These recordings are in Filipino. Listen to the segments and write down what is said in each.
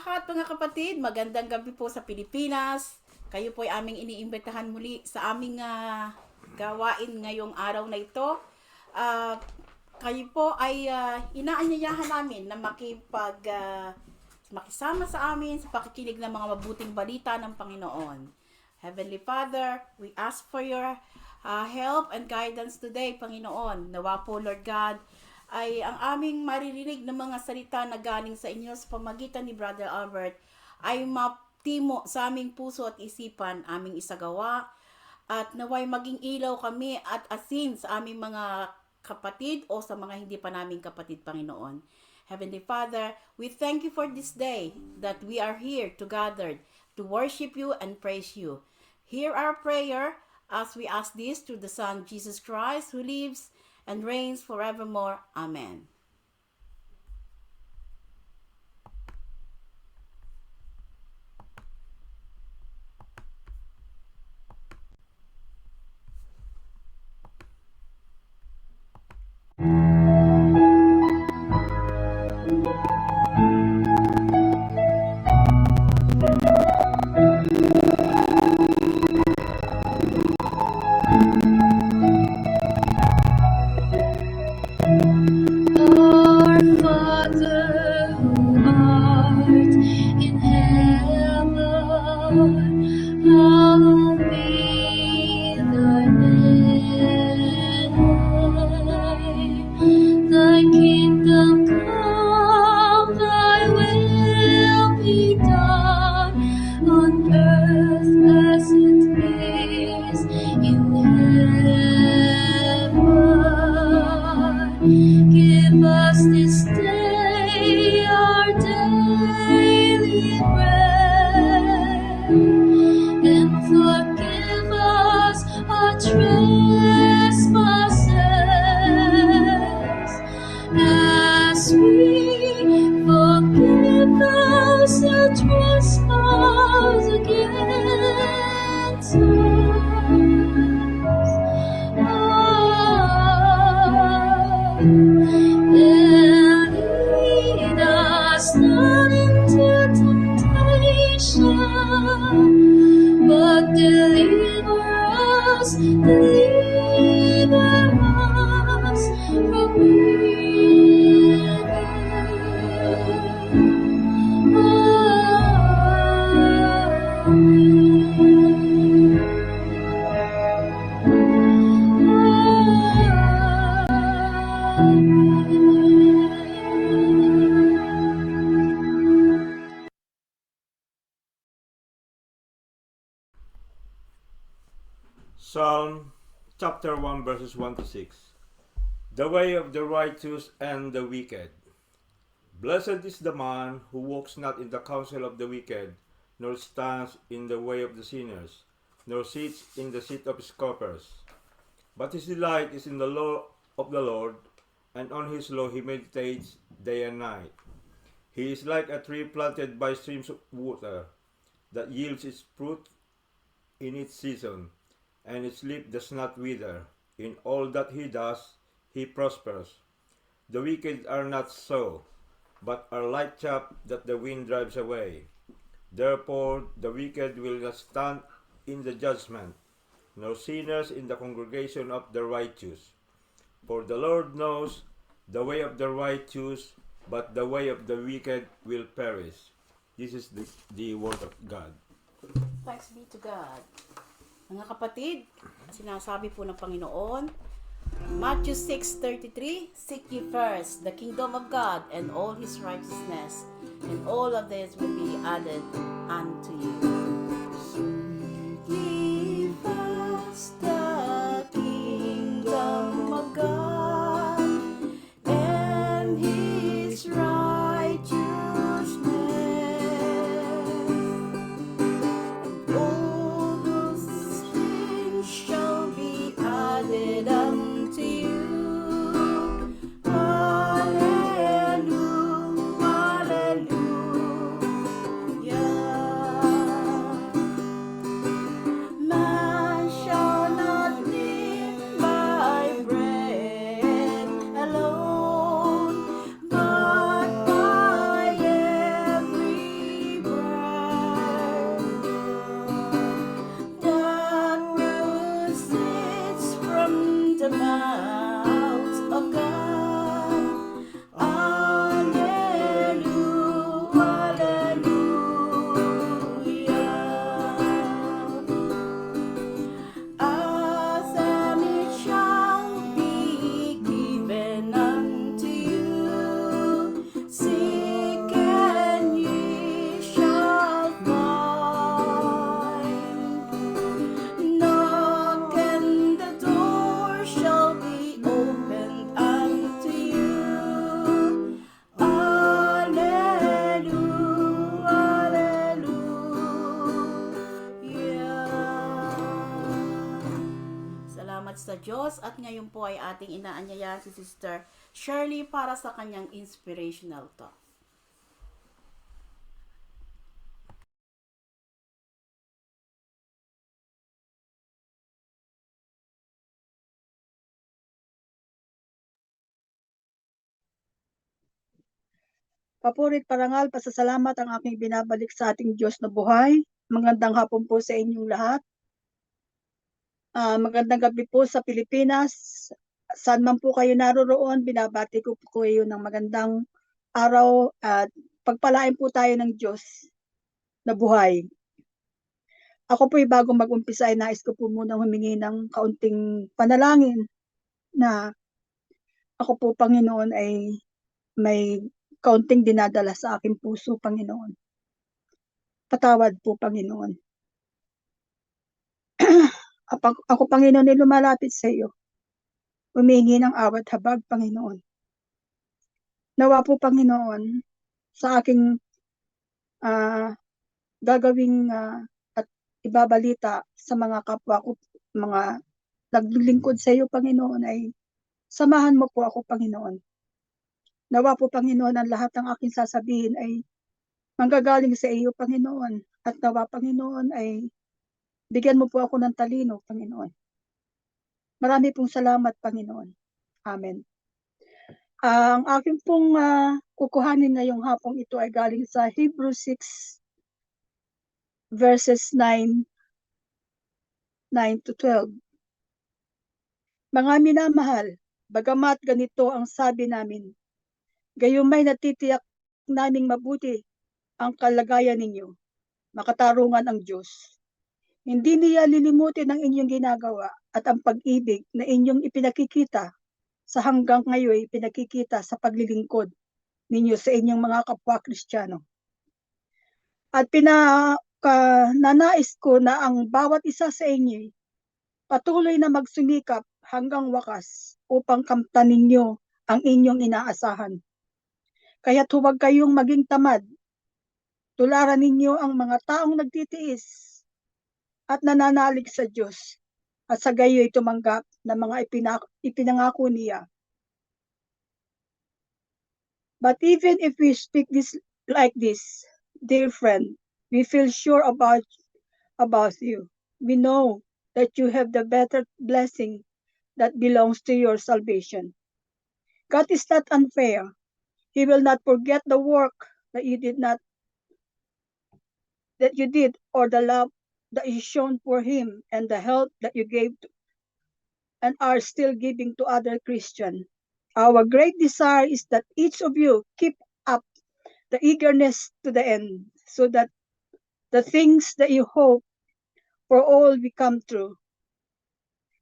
lahat mga kapatid, magandang gabi po sa Pilipinas. Kayo po ay aming iniimbitahan muli sa aming gawain ngayong araw na ito. Ah, kayo po ay inaanyayahan namin na makisama sa amin sa pakikinig ng mga mabuting balita ng Panginoon. Heavenly Father, we ask for your help and guidance today, Panginoon. Nawa po, Lord God, ay ang aming maririnig ng mga salita na galing sa inyo sa pamagitan ni Brother Albert ay matimo sa aming puso at isipan, aming isagawa, at naway maging ilaw kami at asin sa aming mga kapatid o sa mga hindi pa naming kapatid, Panginoon. Heavenly Father, we thank you for this day that we are here together to worship you and praise you. Hear our prayer as we ask this through the Son, Jesus Christ, who lives and reigns forevermore. Amen. Our Father who art in heaven, hallowed be thy name. Thy kingdom come, thy will be done on earth as it is in heaven. Give us this day our daily bread, and forgive us our trespasses, as we forgive those who trespass against us. And lead us not into temptation, but deliver us from Psalm chapter 1 verses 1 to 6. The way of the righteous and the wicked. Blessed is the man who walks not in the counsel of the wicked, nor stands in the way of the sinners, nor sits in the seat of scoffers. But his delight is in the law of the Lord, and on his law he meditates day and night. He is like a tree planted by streams of water, that yields its fruit in its season, and its leaf does not wither. In all that he does, he prospers. The wicked are not so, but are like chaff that the wind drives away. Therefore the wicked will not stand in the judgment, nor sinners in the congregation of the righteous. For the Lord knows the way of the righteous, but the way of the wicked will perish. This is the word of God. Thanks be to God. Mga kapatid, sinasabi po ng Panginoon, Matthew 6:33, Seek ye first the kingdom of God and all His righteousness, and all of this will be added unto you. Seek ye first the kingdom of God and His righteousness, all those things shall be added unto you. Hallelujah, hallelujah. sa Diyos at ngayon po ay ating inaanyayahan si Sister Shirley para sa kanyang inspirational talk. Papurit, parangal, pasasalamat ang aking binabalik sa ating Diyos na buhay. Magandang hapon po sa inyong lahat. Magandang gabi po sa Pilipinas. Saan man po kayo naroroon, binabati ko po kayo ng magandang araw at pagpalain po tayo ng Diyos na buhay. Ako po'y bago mag-umpisa ay nais ko po muna humingi ng kaunting panalangin na ako po, Panginoon, ay may kaunting dinadala sa aking puso, Panginoon. Patawad po, Panginoon. Ako, Panginoon, ay lumalapit sa iyo. Humingi ng awat habag, Panginoon. Nawa po, Panginoon, sa aking gagawing at ibabalita sa mga kapwa ko, mga naglilingkod sa iyo, Panginoon, ay samahan mo po ako, Panginoon. Nawa po, Panginoon, ang lahat ng aking sasabihin ay manggagaling sa iyo, Panginoon. At nawa, Panginoon, ay bigyan mo po ako ng talino, Panginoon. Marami pong salamat, Panginoon. Amen. Ang aking pong kukuhanin ngayong hapong ito ay galing sa Hebrews 6 verses 9 to 12. Mga minamahal, bagamat ganito ang sabi namin, gayumay natitiyak naming mabuti ang kalagayan ninyo, makatarungan ang Diyos. Hindi niya lilimutin ang inyong ginagawa at ang pag-ibig na inyong ipinakikita sa hanggang ngayon pinakikita sa paglilingkod ninyo sa inyong mga kapwa Kristiyano. At nanais ko na ang bawat isa sa inyo patuloy na magsumikap hanggang wakas upang kamtan ninyo ang inyong inaasahan. Kaya't huwag kayong maging tamad. Tularan ninyo ang mga taong nagtitiis at nananalig sa Diyos at sa gayo'y tumanggap ng mga ipinangako niya. But even if we speak this like this, dear friend, we feel sure about you. We know that you have the better blessing that belongs to your salvation. God is not unfair. He will not forget the work that you did or the love that you shown for him and the help that you gave to, and are still giving to other Christians. Our great desire is that each of you keep up the eagerness to the end, so that the things that you hope for all become true.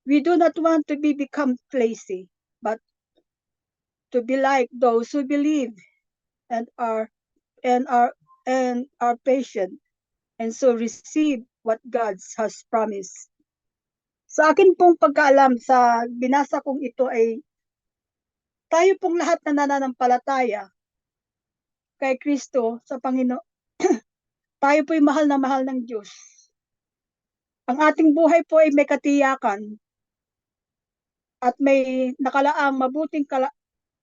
We do not want to become lazy, but to be like those who believe and are patient, and so receive what God has promised. Sa akin pong pagkaalam sa binasa kong ito ay tayo pong lahat na nananampalataya kay Kristo sa Panginoon, tayo po'y mahal na mahal ng Diyos. Ang ating buhay po ay may katiyakan at may nakalaang mabuting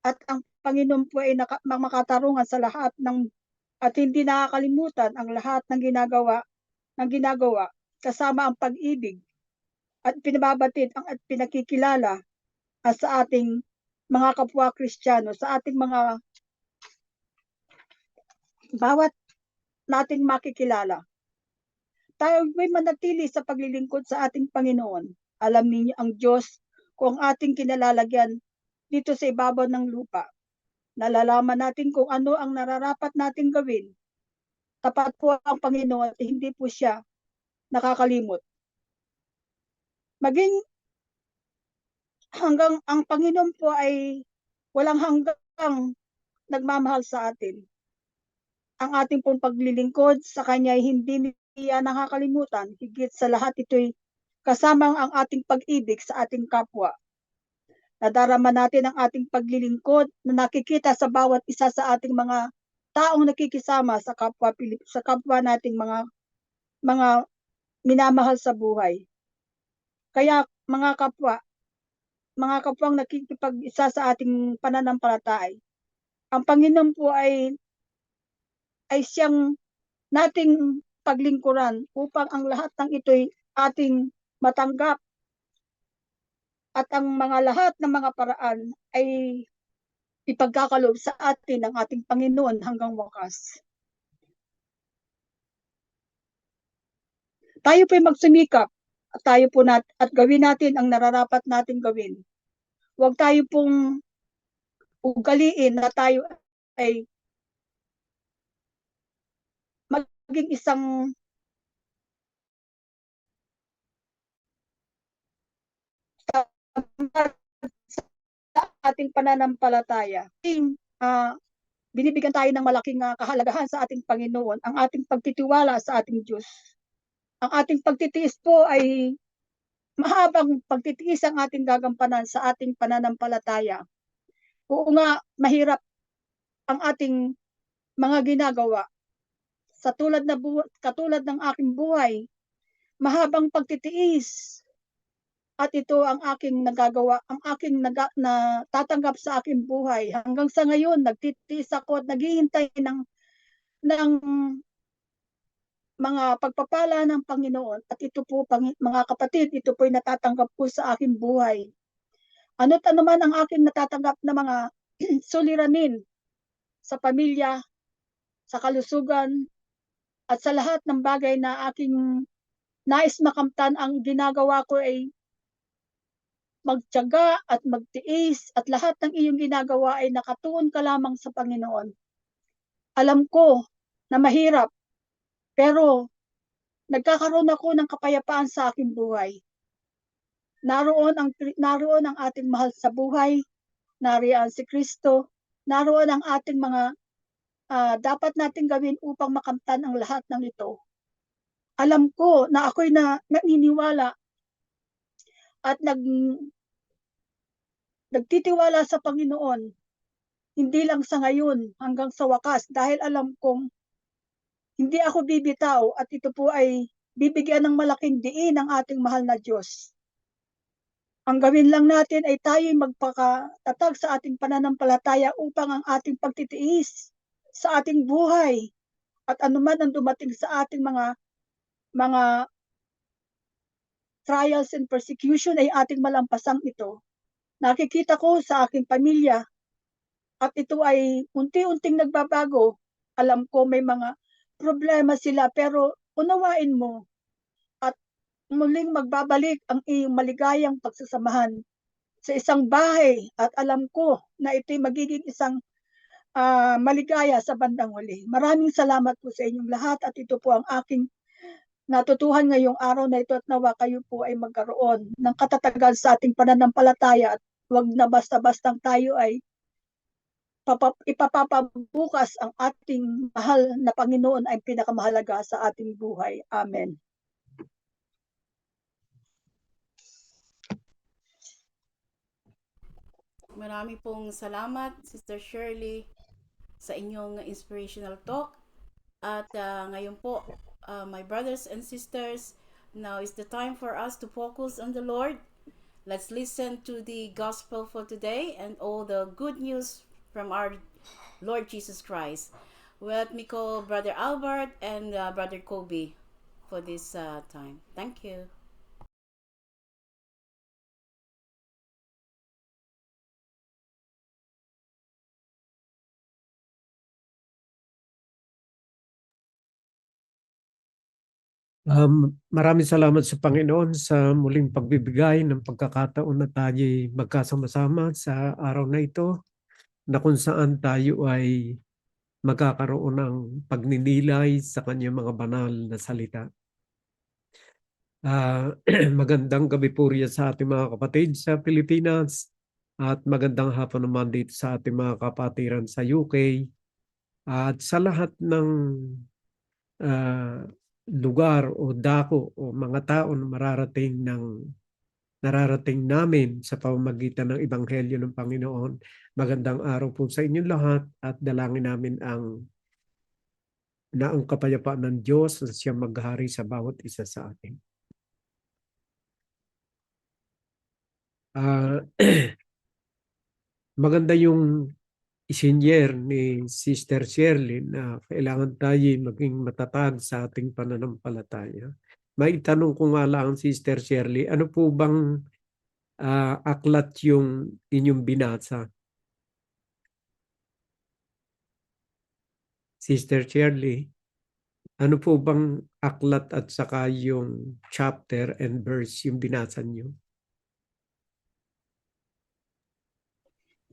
at ang Panginoon po ay makatarungan sa lahat at hindi nakakalimutan ang lahat ng ginagawa kasama ang pag-ibig at pinababatid at pinakikilala sa ating mga kapwa Kristiyano, sa ating mga bawat nating makikilala. Tayo may manatili sa paglilingkod sa ating Panginoon. Alam niyo ang Diyos kung ating kinalalagyan dito sa ibabaw ng lupa. Nalalaman natin kung ano ang nararapat nating gawin. Tapat po ang Panginoon at hindi po siya nakakalimot. Maging hanggang ang Panginoon po ay walang hanggang nagmamahal sa atin. Ang ating pong paglilingkod sa Kanya ay hindi niya nakakalimutan. Higit sa lahat ito'y kasamang ang ating pag-ibig sa ating kapwa. Nadarama natin ang ating paglilingkod na nakikita sa bawat isa sa ating mga taong nakikisama sa kapwa nating mga minamahal sa buhay. Kaya mga kapwa, mga kapwang nakikipag-isa sa ating pananampalataya, ang Panginoon po ay siyang nating paglingkuran upang ang lahat ng ito'y ating matanggap at ang mga lahat ng mga paraan ay ipagkakaloob sa atin ng ating Panginoon hanggang wakas. Tayo po'y magsumikap at at gawin natin ang nararapat nating gawin. Huwag tayo pong ugaliin na tayo ay maging isang sa ating pananampalataya. Binibigyan tayo ng malaking kahalagahan sa ating Panginoon, ang ating pagtitiwala sa ating Diyos. Ang ating pagtitiis po ay mahabang pagtitiis ang ating gagampanan sa ating pananampalataya. Oo nga, mahirap ang ating mga ginagawa. Katulad ng aking buhay, mahabang pagtitiis. At ito ang aking nagagawa, ang aking natatanggap sa aking buhay. Hanggang sa ngayon, nagtitiis ako at naghihintay ng mga pagpapala ng Panginoon. At ito po, mga kapatid, ito po ay natatanggap ko sa aking buhay. Ano't ano man ang aking natatanggap na mga suliranin sa pamilya, sa kalusugan, at sa lahat ng bagay na aking nais makamtan, ang ginagawa ko ay magtiyaga at magtiis at lahat ng iyong ginagawa ay nakatuon ka lamang sa Panginoon. Alam ko na mahirap, pero nagkakaroon ako ng kapayapaan sa aking buhay. Naroon ang ating mahal sa buhay, nariyan si Kristo, naroon ang ating mga dapat nating gawin upang makamtan ang lahat ng ito. Alam ko na ako'y naniniwala at nagtitiwala sa Panginoon, hindi lang sa ngayon hanggang sa wakas, dahil alam kong hindi ako bibitaw at ito po ay bibigyan ng malaking diin ng ating mahal na Diyos. Ang gawin lang natin ay tayo'y magpakatatag sa ating pananampalataya upang ang ating pagtitiis sa ating buhay at anuman ang dumating sa ating mga trials and persecution ay ating malampasang ito. Nakikita ko sa aking pamilya at ito ay unti-unting nagbabago. Alam ko may mga problema sila, pero unawain mo at muling magbabalik ang iyong maligayang pagsasamahan sa isang bahay, at alam ko na ito'y magiging isang maligaya sa bandang huli. Maraming salamat po sa inyong lahat at ito po ang aking natutuhan ngayong araw na ito, at nawa kayo po ay magkaroon ng katatagan sa ating pananampalataya at wag na basta-bastang tayo ay ipapabukas ang ating mahal na Panginoon ay pinakamahalaga sa ating buhay. Amen. Marami pong salamat, Sister Shirley, sa inyong inspirational talk. At ngayon po, my brothers and sisters, now is the time for us to focus on the Lord. Let's listen to the gospel for today and all the good news from our Lord Jesus Christ. Let me call Brother Albert and Brother Kobe for this time. Thank you. Maraming salamat sa Panginoon sa muling pagbibigay ng pagkakataon na tayo'y magkasama-sama sa araw na ito, na kung saan tayo ay magkakaroon ng pagninilay sa kanyang mga banal na salita. Magandang gabi po riyan sa ating mga kapatid sa Pilipinas at magandang hapon naman dito sa ating mga kapatiran sa UK at sa lahat ng lugar o dako o mga tao na nararating namin sa pamamagitan ng Ebanghelyo ng Panginoon. Magandang araw po sa inyong lahat at dalangin namin ang kapayapaan ng Diyos na siya maghari sa bawat isa sa atin. Ah, maganda yung isinyer ni Sister Shirley na kailangan tayo maging matatag sa ating pananampalataya. May tanong ko nga lang, Sister Shirley, ano po bang aklat yung inyong binasa? Sister Shirley, ano po bang aklat at saka yung chapter and verse yung binasa niyo?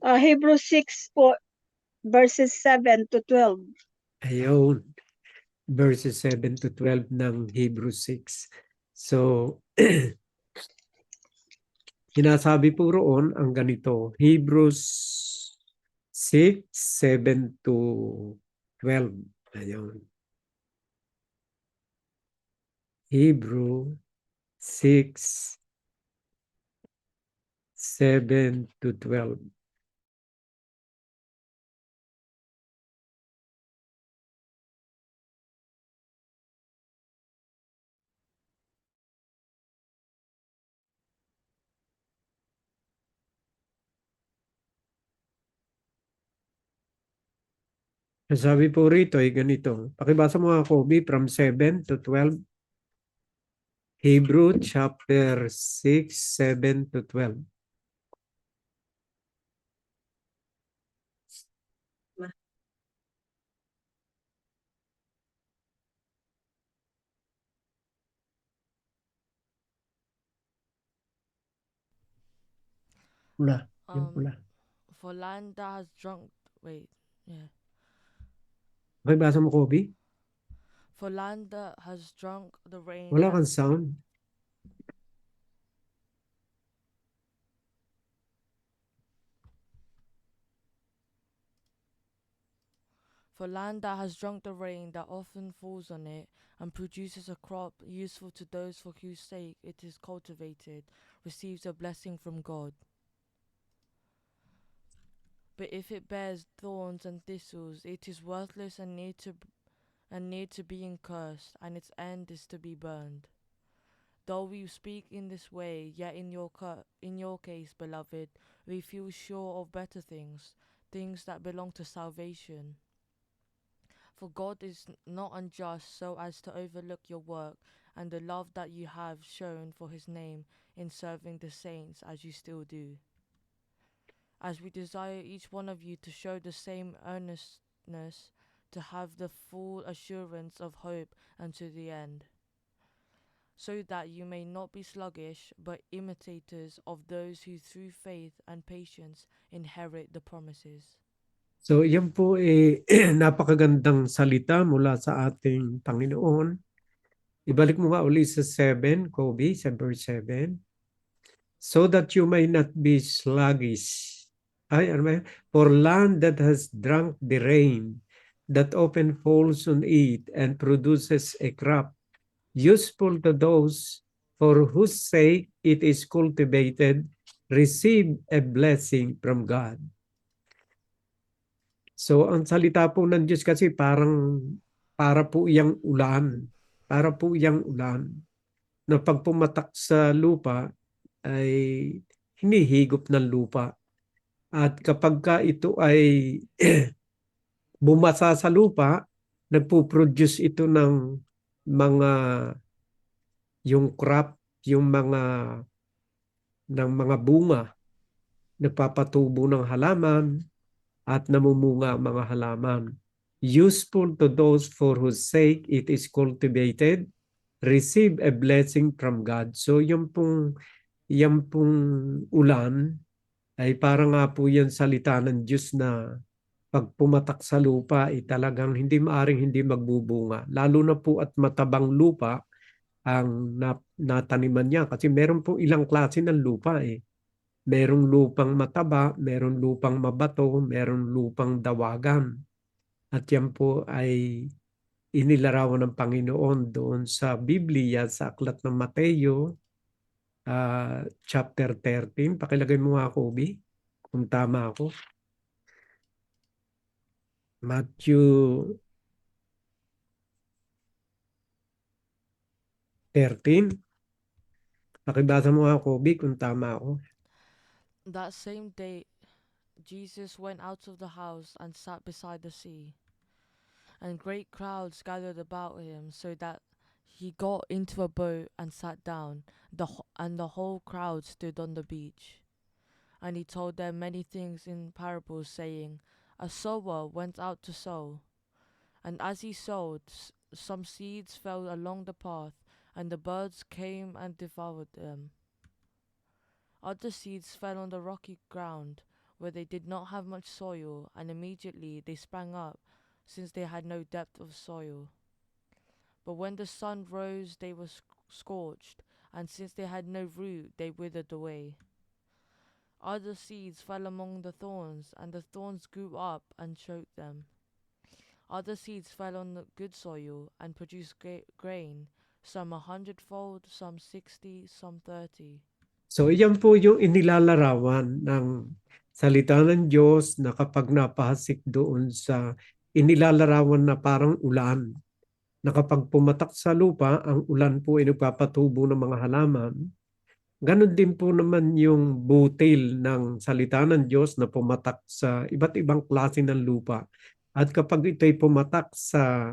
Hebrews 6 po, verses 7 to 12. Ayun, verses 7 to 12 ng Hebrews 6. So, sinasabi po roon ang ganito, Hebrews 6, 7 to 12. Ayun. Hebrew 6, 7 to 12. Sabi po rito ay ganito. Pakibasa mo nga, Kobe, from 7 to 12. Hebrew chapter 6, 7 to 12. Pula. Yung pula. For land that has drunk, wait, yeah. Pakibasa mo, Kobe. For land that has drunk the rain. Wala kang sound. For land that has drunk the rain that often falls on it and produces a crop useful to those for whose sake it is cultivated, receives a blessing from God. But if it bears thorns and thistles, it is worthless and near to being cursed, and its end is to be burned. Though we speak in this way, yet in your case, beloved, we feel sure of better things, things that belong to salvation. For God is not unjust so as to overlook your work and the love that you have shown for his name in serving the saints as you still do. As we desire each one of you to show the same earnestness, to have the full assurance of hope unto the end, so that you may not be sluggish, but imitators of those who through faith and patience inherit the promises. So, yan po napakagandang salita mula sa ating Panginoon. Ibalik mo nga uli sa 7, Kobe, sa verse 7. So that you may not be sluggish. Ay, ano ba yan? For land that has drunk the rain, that often falls on it and produces a crop, useful to those for whose sake it is cultivated, receive a blessing from God. So, ang salita po ng Diyos kasi para po iyang ulan. Para po iyang ulan. Na pag pumatak sa lupa, ay hinihigop ng lupa. At kapag ka ito ay bumasa sa lupa, nagpo-produce ito ng mga yung crop, yung mga bunga, nagpapatubo ng halaman at namumunga ang mga halaman. Useful to those for whose sake it is cultivated, receive a blessing from God. So yung pong ulan ay parang nga po yan salita ng Diyos na pag pumatak sa lupa ay talagang hindi magbubunga. Lalo na po at matabang lupa ang nataniman niya kasi meron po ilang klase ng lupa eh. Merong lupang mataba, merong lupang mabato, merong lupang dawagan. At yan po ay inilarawan ng Panginoon doon sa Biblia sa aklat ng Mateo, chapter 13. Pakilagay mo nga, Kobe, kung tama ako. Matthew 13. Pakibasa mo nga, Kobe, kung tama ako. That same day, Jesus went out of the house and sat beside the sea, and great crowds gathered about him, so that he got into a boat and sat down, and the whole crowd stood on the beach. And he told them many things in parables, saying, A sower went out to sow, and as he sowed, some seeds fell along the path, and the birds came and devoured them. Other seeds fell on the rocky ground, where they did not have much soil, and immediately they sprang up, since they had no depth of soil. But when the sun rose, they were scorched, and since they had no root, they withered away. Other seeds fell among the thorns, and the thorns grew up and choked them. Other seeds fell on the good soil and produced grain, some 100-fold, some 60, some 30. So iyan po yung inilalarawan ng salita ng Diyos na kapag napahasik doon sa inilalarawan na parang ulan, na kapag pumatak sa lupa, ang ulan po ay nagpapatubo ng mga halaman. Ganon din po naman yung butil ng salita ng Diyos na pumatak sa iba't ibang klase ng lupa. At kapag ito'y pumatak sa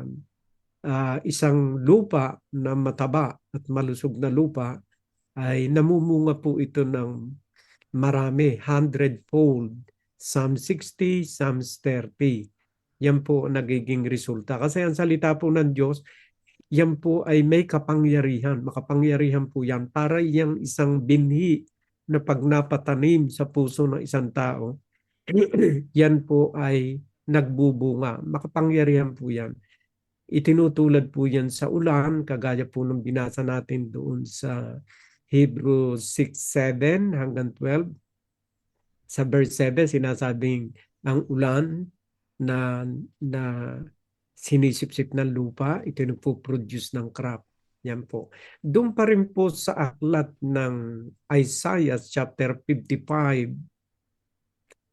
isang lupa na mataba at malusog na lupa, ay namumunga po ito ng marami, 100-fold, some 60, some 30. Yan po ang nagiging resulta. Kasi ang salita po ng Diyos, yan po ay may kapangyarihan. Makapangyarihan po yan para yung isang binhi na pag napatanim sa puso ng isang tao, yan po ay nagbubunga. Makapangyarihan po yan. Itinutulad po yan sa ulan, kagaya po ng binasa natin doon sa Hebrews 6:7 hanggang 12. Sa verse 7, sinasabing ang ulan na sinisipsip ng lupa, ito nagpo-produce ng crop. Yan po. Doon pa rin po sa aklat ng Isaiah chapter 55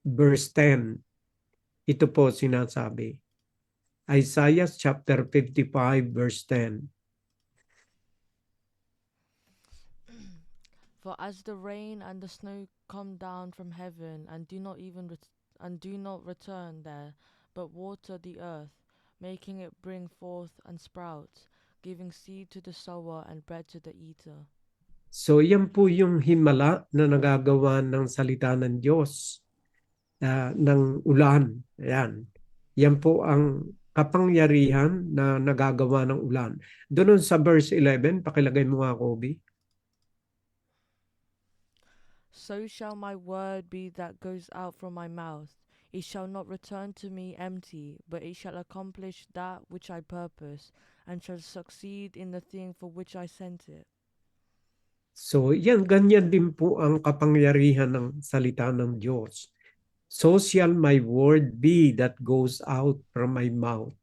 verse 10. Ito po sinasabi. Isaiah chapter 55 verse 10. For as the rain and the snow come down from heaven and do not return there, but water the earth, making it bring forth and sprout, giving seed to the sower and bread to the eater. So yan po yung himala na nagagawa ng salita ng Diyos, ng ulan. Ayan. Yan po ang kapangyarihan na nagagawa ng ulan. Doon sa verse 11, pakilagay mo nga, Kobe. So shall my word be that goes out from my mouth. It shall not return to me empty, but it shall accomplish that which I purpose, and shall succeed in the thing for which I sent it. So yan, ganyan din po ang kapangyarihan ng salita ng Diyos. So shall my word be that goes out from my mouth.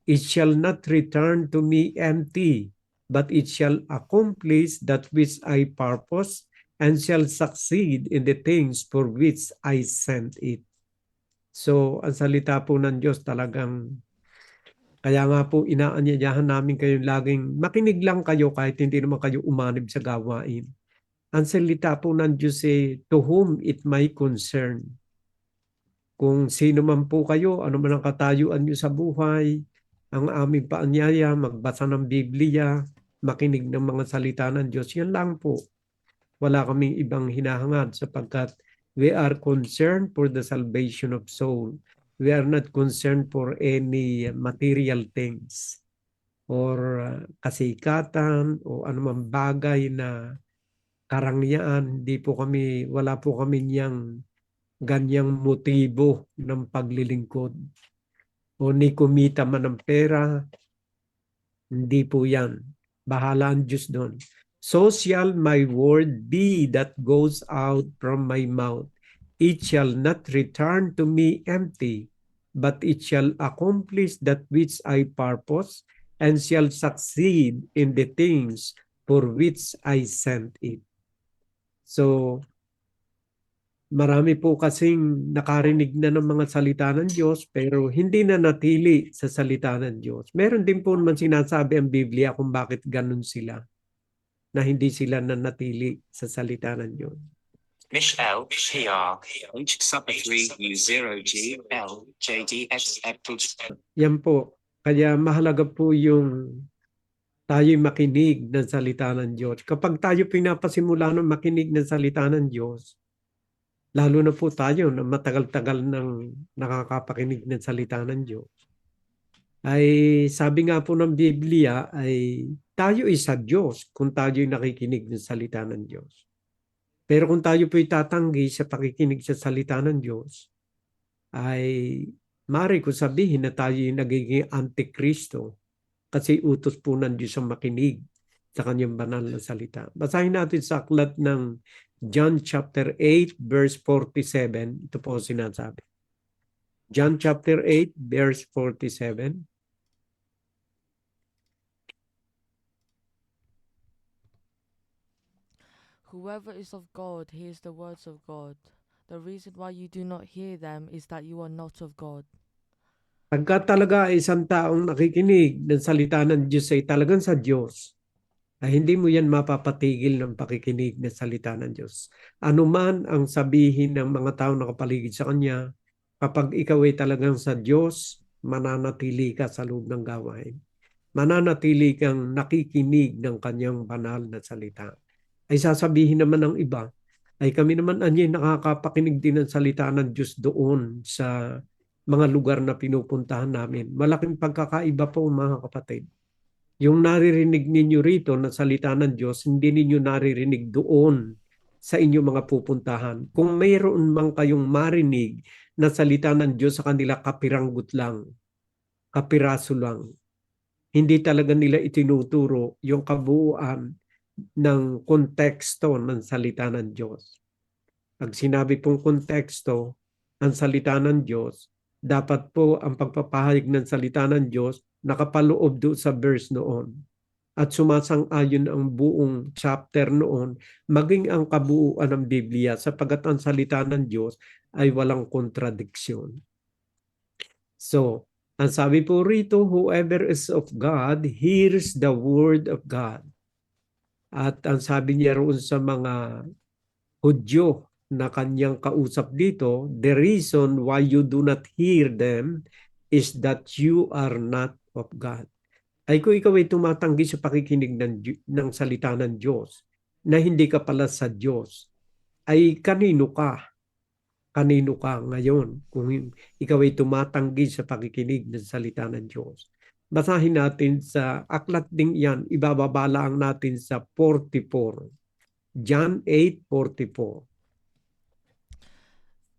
It shall not return to me empty, but it shall accomplish that which I purpose, and shall succeed in the things for which I sent it. So, ang salita po ng Diyos talagang, kaya nga po inaanyayahan namin kayo laging makinig lang kayo kahit hindi naman kayo umanib sa gawain. Ang salita po ng Diyos to whom it may concern. Kung sino man po kayo, ano man ang katayuan nyo sa buhay, ang aming paanyaya, magbasa ng Biblia, makinig ng mga salita ng Diyos, yan lang po. Wala kaming ibang hinahangad sapagkat we are concerned for the salvation of soul. We are not concerned for any material things or kasikatan o anumang bagay na karangyaan. Wala po kami niyang ganyang motibo ng paglilingkod. O ni kumita man ng pera, hindi po yan. Bahala ang Diyos doon. So shall my word be that goes out from my mouth. It shall not return to me empty, but it shall accomplish that which I purpose, and shall succeed in the things for which I sent it. So, marami po kasing nakarinig na ng mga salita ng Diyos, pero hindi na natili sa salita ng Diyos. Meron din po naman sinasabi ang Biblia kung bakit ganun sila, na hindi sila nanatili sa salita ng Diyos. Mish L, PR, H sub 3 U0G L, JDX Yan po. Kaya mahalaga po yung tayo'y makinig ng salita ng Diyos. Kapag tayo pinapasimula ng makinig ng salita ng Diyos, lalo na po tayo na matagal-tagal nang nakakapakinig ng salita ng Diyos, ay sabi nga po ng Biblia ay tayo ay sa Diyos kung tayo'y nakikinig ng salita ng Diyos. Pero kung tayo po'y tatanggi sa pakikinig sa salita ng Diyos, ay maaari ko sabihin na tayo'y nagiging antikristo kasi utos po ng Diyos ang makinig sa kanyang banal na salita. Basahin natin sa aklat ng John chapter 8 verse 47. Ito po sinasabi. John chapter 8 verse 47. Whoever is of God hears the words of God. The reason why you do not hear them is that you are not of God. Pagka talaga isang taong nakikinig ng salita ng Diyos ay talagang sa Diyos, ay hindi mo yan mapapatigil ng pakikinig ng salita ng Diyos. Ano man ang sabihin ng mga taong nakapaligid sa Kanya, kapag ikaw ay talagang sa Diyos, mananatili ka sa loob ng gawain. Mananatili kang nakikinig ng Kanyang banal na salita. Ay sasabihin naman ng iba, ay kami naman anyay nakakapakinig din ng salita ng Diyos doon sa mga lugar na pinupuntahan namin. Malaking pagkakaiba po mga kapatid. Yung naririnig ninyo rito na salita ng Diyos, hindi ninyo naririnig doon sa inyong mga pupuntahan. Kung mayroon mang kayong marinig na salita ng Diyos sa kanila, kapiranggot lang, kapiraso lang. Hindi talaga nila itinuturo yung kabuuan ng konteksto ng salita ng Diyos. Pag sinabi pong konteksto, ang salita ng Diyos, dapat po ang pagpapahayag ng salita ng Diyos nakapaloob doon sa verse noon. At sumasang-ayon ang buong chapter noon, maging ang kabuuan ng Biblia sapagkat ang salita ng Diyos ay walang kontradiksyon. So, ang sabi po rito, whoever is of God hears the word of God. At ang sabi niya roon sa mga Hudyo na kanyang kausap dito, the reason why you do not hear them is that you are not of God. Ay kung ikaw ay tumatanggi sa pakikinig ng salita ng Diyos, na hindi ka pala sa Diyos, ay kanino ka? Kanino ka ngayon kung ikaw ay tumatanggi sa pakikinig ng salita ng Diyos? Basahin natin sa aklat ding yan, ibababalaang natin sa 44. John 8:44.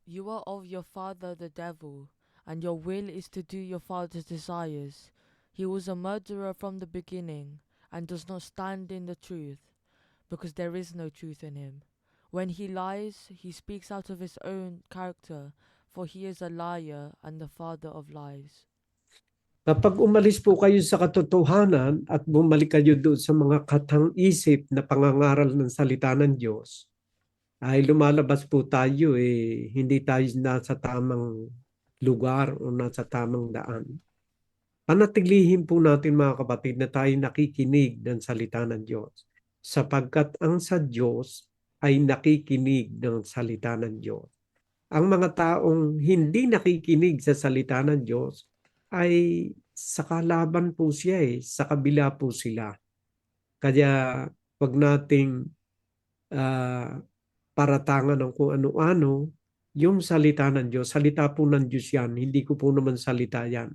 You are of your father the devil, and your will is to do your father's desires. He was a murderer from the beginning, and does not stand in the truth, because there is no truth in him. When he lies, he speaks out of his own character, for he is a liar and the father of lies. Kapag umalis po kayo sa katotohanan at bumalik kayo doon sa mga katang-isip na pangangaral ng salita ng Diyos, ay lumalabas po tayo hindi tayo nasa tamang lugar o nasa tamang daan. Panatilihin po natin mga kapatid na tayo nakikinig ng salita ng Diyos sapagkat ang sa Diyos ay nakikinig ng salita ng Diyos. Ang mga taong hindi nakikinig sa salita ng Diyos ay sa kalaban po siya sa kabila po sila. Kaya wag nating paratangan ng kung ano-ano yung salita ng Diyos. Salita po ng Diyos yan, hindi ko po naman salita yan.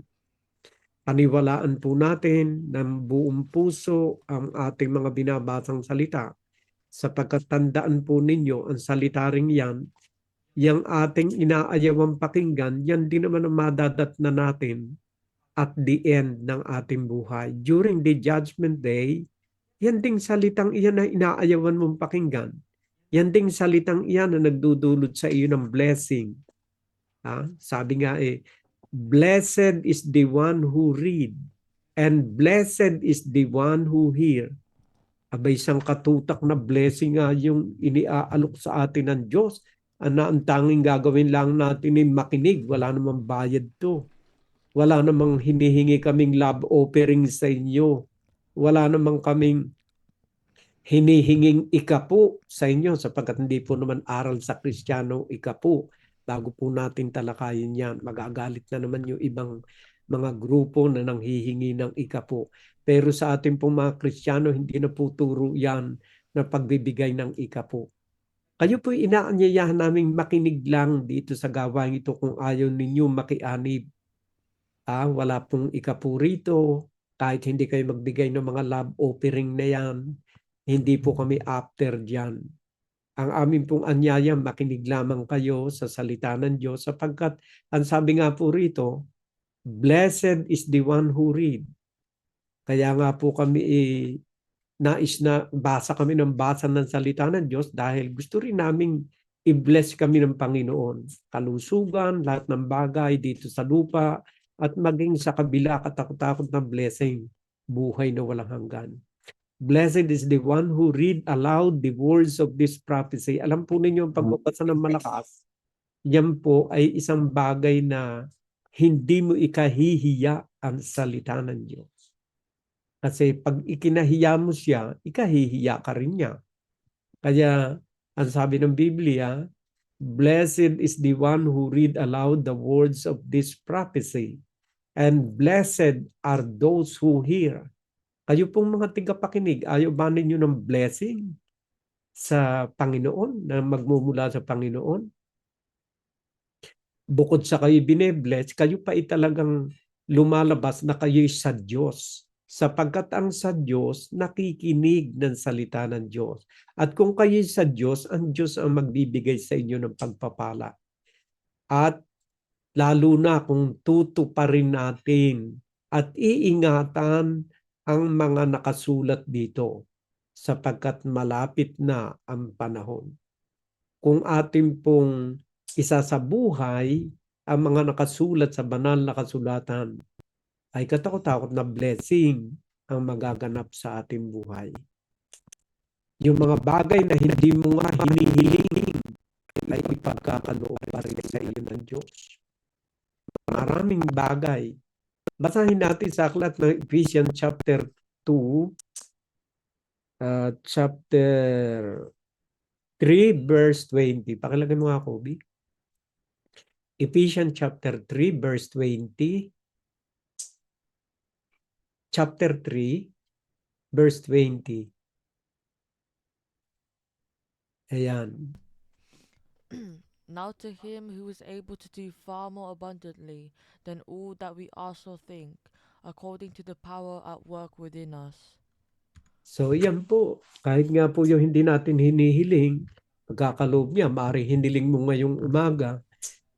Paniwalaan po natin ng buong puso ang ating mga binabasang salita. Sapagkat tandaan po ninyo, ang salita rin yan, yung ating inaayawang pakinggan, yan din naman ang madadat na natin at the end ng ating buhay. During the judgment day, yan ding salitang iyan na inaayawan mong pakinggan. Yan ding salitang iyan na nagdudulot sa iyo ng blessing. Sabi nga blessed is the one who read and blessed is the one who hear. Abay, isang katutak na blessing nga yung iniaalok sa atin ng Diyos. Ang tanging gagawin lang natin ay makinig. Wala namang bayad to. Wala namang hinihingi kaming love offering sa inyo. Wala namang kaming hinihinging ikapu sa inyo sapagkat hindi po naman aral sa Kristiyano ikapu. Bago po natin talakayin yan, magagalit na naman yung ibang mga grupo na nanghihingi ng ikapu. Pero sa ating pong mga Kristiyano, hindi na po turo yan na pagbibigay ng ikapu. Kayo po inaanyayahan naming makinig lang dito sa gawain ito kung ayaw ninyo makianib. Wala pong ikapu rito, kahit hindi kayo magbigay ng mga love offering na yan. Hindi po kami after dyan. Ang amin pong anyaya, makinig lamang kayo sa salita ng Diyos sapagkat ang sabi nga po rito, blessed is the one who read. Kaya nga po kami nais na basa kami ng salita ng Diyos dahil gusto rin naming i-bless kami ng Panginoon. Kalusugan, lahat ng bagay dito sa lupa at maging sa kabila katakot-takot ng blessing, buhay na walang hanggan. Blessed is the one who read aloud the words of this prophecy. Alam po ninyo ang pagbabasa ng malakas, yan po ay isang bagay na hindi mo ikahihiya ang salita ng Diyos. Kasi pag ikinahiya mo siya, ikahihiya ka rin niya. Kaya ang sabi ng Biblia, blessed is the one who read aloud the words of this prophecy, and blessed are those who hear. Kayo pong mga tigapakinig, ayaw ba ninyo ng blessing sa Panginoon na magmumula sa Panginoon? Bukod sa kayo bine-bless, kayo pa talagang lumalabas na kayo'y sa Diyos. Sapagkat ang sa Diyos, nakikinig ng salita ng Diyos. At kung kayo'y sa Diyos, ang Diyos ang magbibigay sa inyo ng pagpapala. At lalo na kung tutuparin natin at iingatan ang mga nakasulat dito sapagkat malapit na ang panahon. Kung atin pong isasabuhay ang mga nakasulat sa banal na kasulatan, ay katakot-takot na blessing ang magaganap sa ating buhay. Yung mga bagay na hindi mo nga hinihiling ay ipagkakaloob pa rin sa iyo ng Diyos. Maraming bagay. Basahin natin sa aklat ng Ephesians chapter 2, chapter 3, verse 20. Pakilagay mo nga, Kobe. Ephesians chapter 3, verse 20. Chapter 3, verse 20. Ayan. Now to him who is able to do far more abundantly than all that we ask or think, according to the power at work within us. So yan po, kahit nga po yung hindi natin hinihiling, pagkakaloob niya, maaaring hiniling mo ngayong umaga,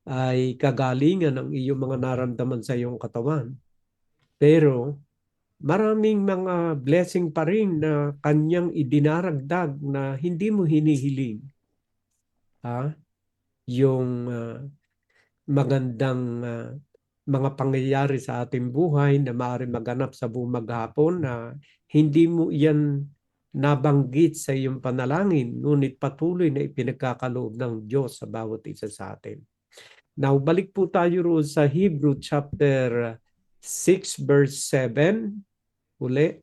ay kagalingan ng iyong mga naramdaman sa iyong katawan. Pero maraming mga blessing pa rin na kanyang idinaragdag na hindi mo hinihiling. Yung magandang mga pangyayari sa ating buhay na maaaring maganap sa buong maghapon na hindi mo yan nabanggit sa iyong panalangin, ngunit patuloy na ipinagkakaloob ng Diyos sa bawat isa sa atin. Now, balik po tayo roon sa Hebrew chapter 6 verse 7. Uli.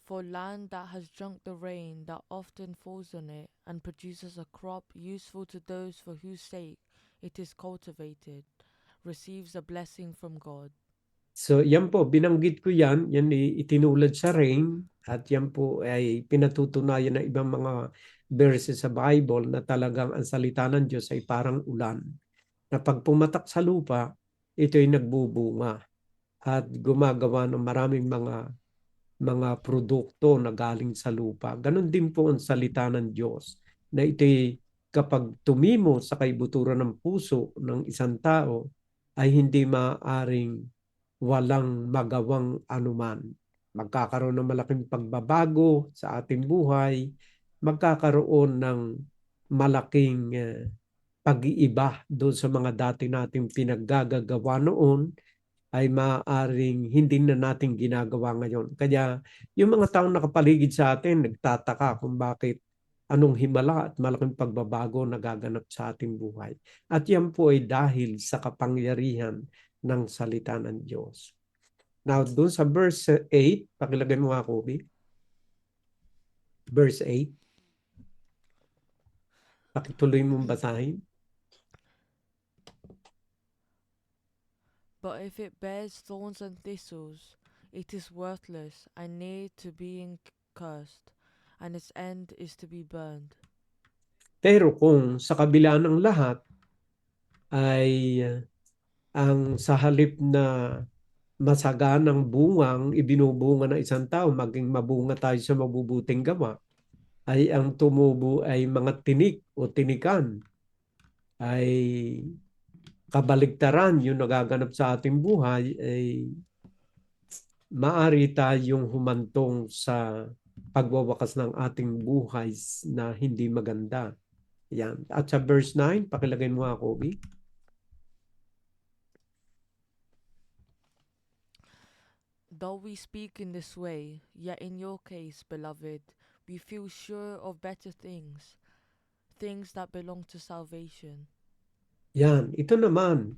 For land that has drunk the rain that often falls on it and produces a crop useful to those for whose sake it is cultivated, receives a blessing from God. So yan po, binanggit ko yan itinulad sa rain at yan po ay pinatutunayan ng ibang mga verses sa Bible na talagang ang salita ng Diyos ay parang ulan. Na pag pumatak sa lupa, ito ay nagbubunga at gumagawa ng maraming mga produkto na galing sa lupa. Ganon din po ang salita ng Diyos na ito'y kapag tumimo sa kaibuturan ng puso ng isang tao ay hindi maaaring walang magawang anuman. Magkakaroon ng malaking pagbabago sa ating buhay, magkakaroon ng malaking pag-iiba doon sa mga dati nating pinaggagawa noon ay maaaring hindi na natin ginagawa ngayon. Kaya yung mga taong nakapaligid sa atin, nagtataka kung bakit anong himala at malaking pagbabago nagaganap sa ating buhay. At yan po ay dahil sa kapangyarihan ng salita ng Diyos. Now, doon sa verse 8, pakilagay mo nga, Kobe. verse 8. Pakituloy mong basahin. But if it bears thorns and thistles, it is worthless and near to being cursed, and its end is to be burned. Pero kung sa kabila ng lahat ay ang sa halip na masaganang bungang ibinubunga ng isang tao, maging mabunga tayo sa mabubuting gawa, ay ang tumubo ay mga tinik o tinikan, ay kabaligtaran yung nagaganap sa ating buhay, ay maari tayong humantong sa pagwawakas ng ating buhay na hindi maganda. Yan. At sa verse 9, pakilagay mo nga, Kobe. Though we speak in this way, yet in your case, beloved, we feel sure of better things, things that belong to salvation. Yan. Ito naman.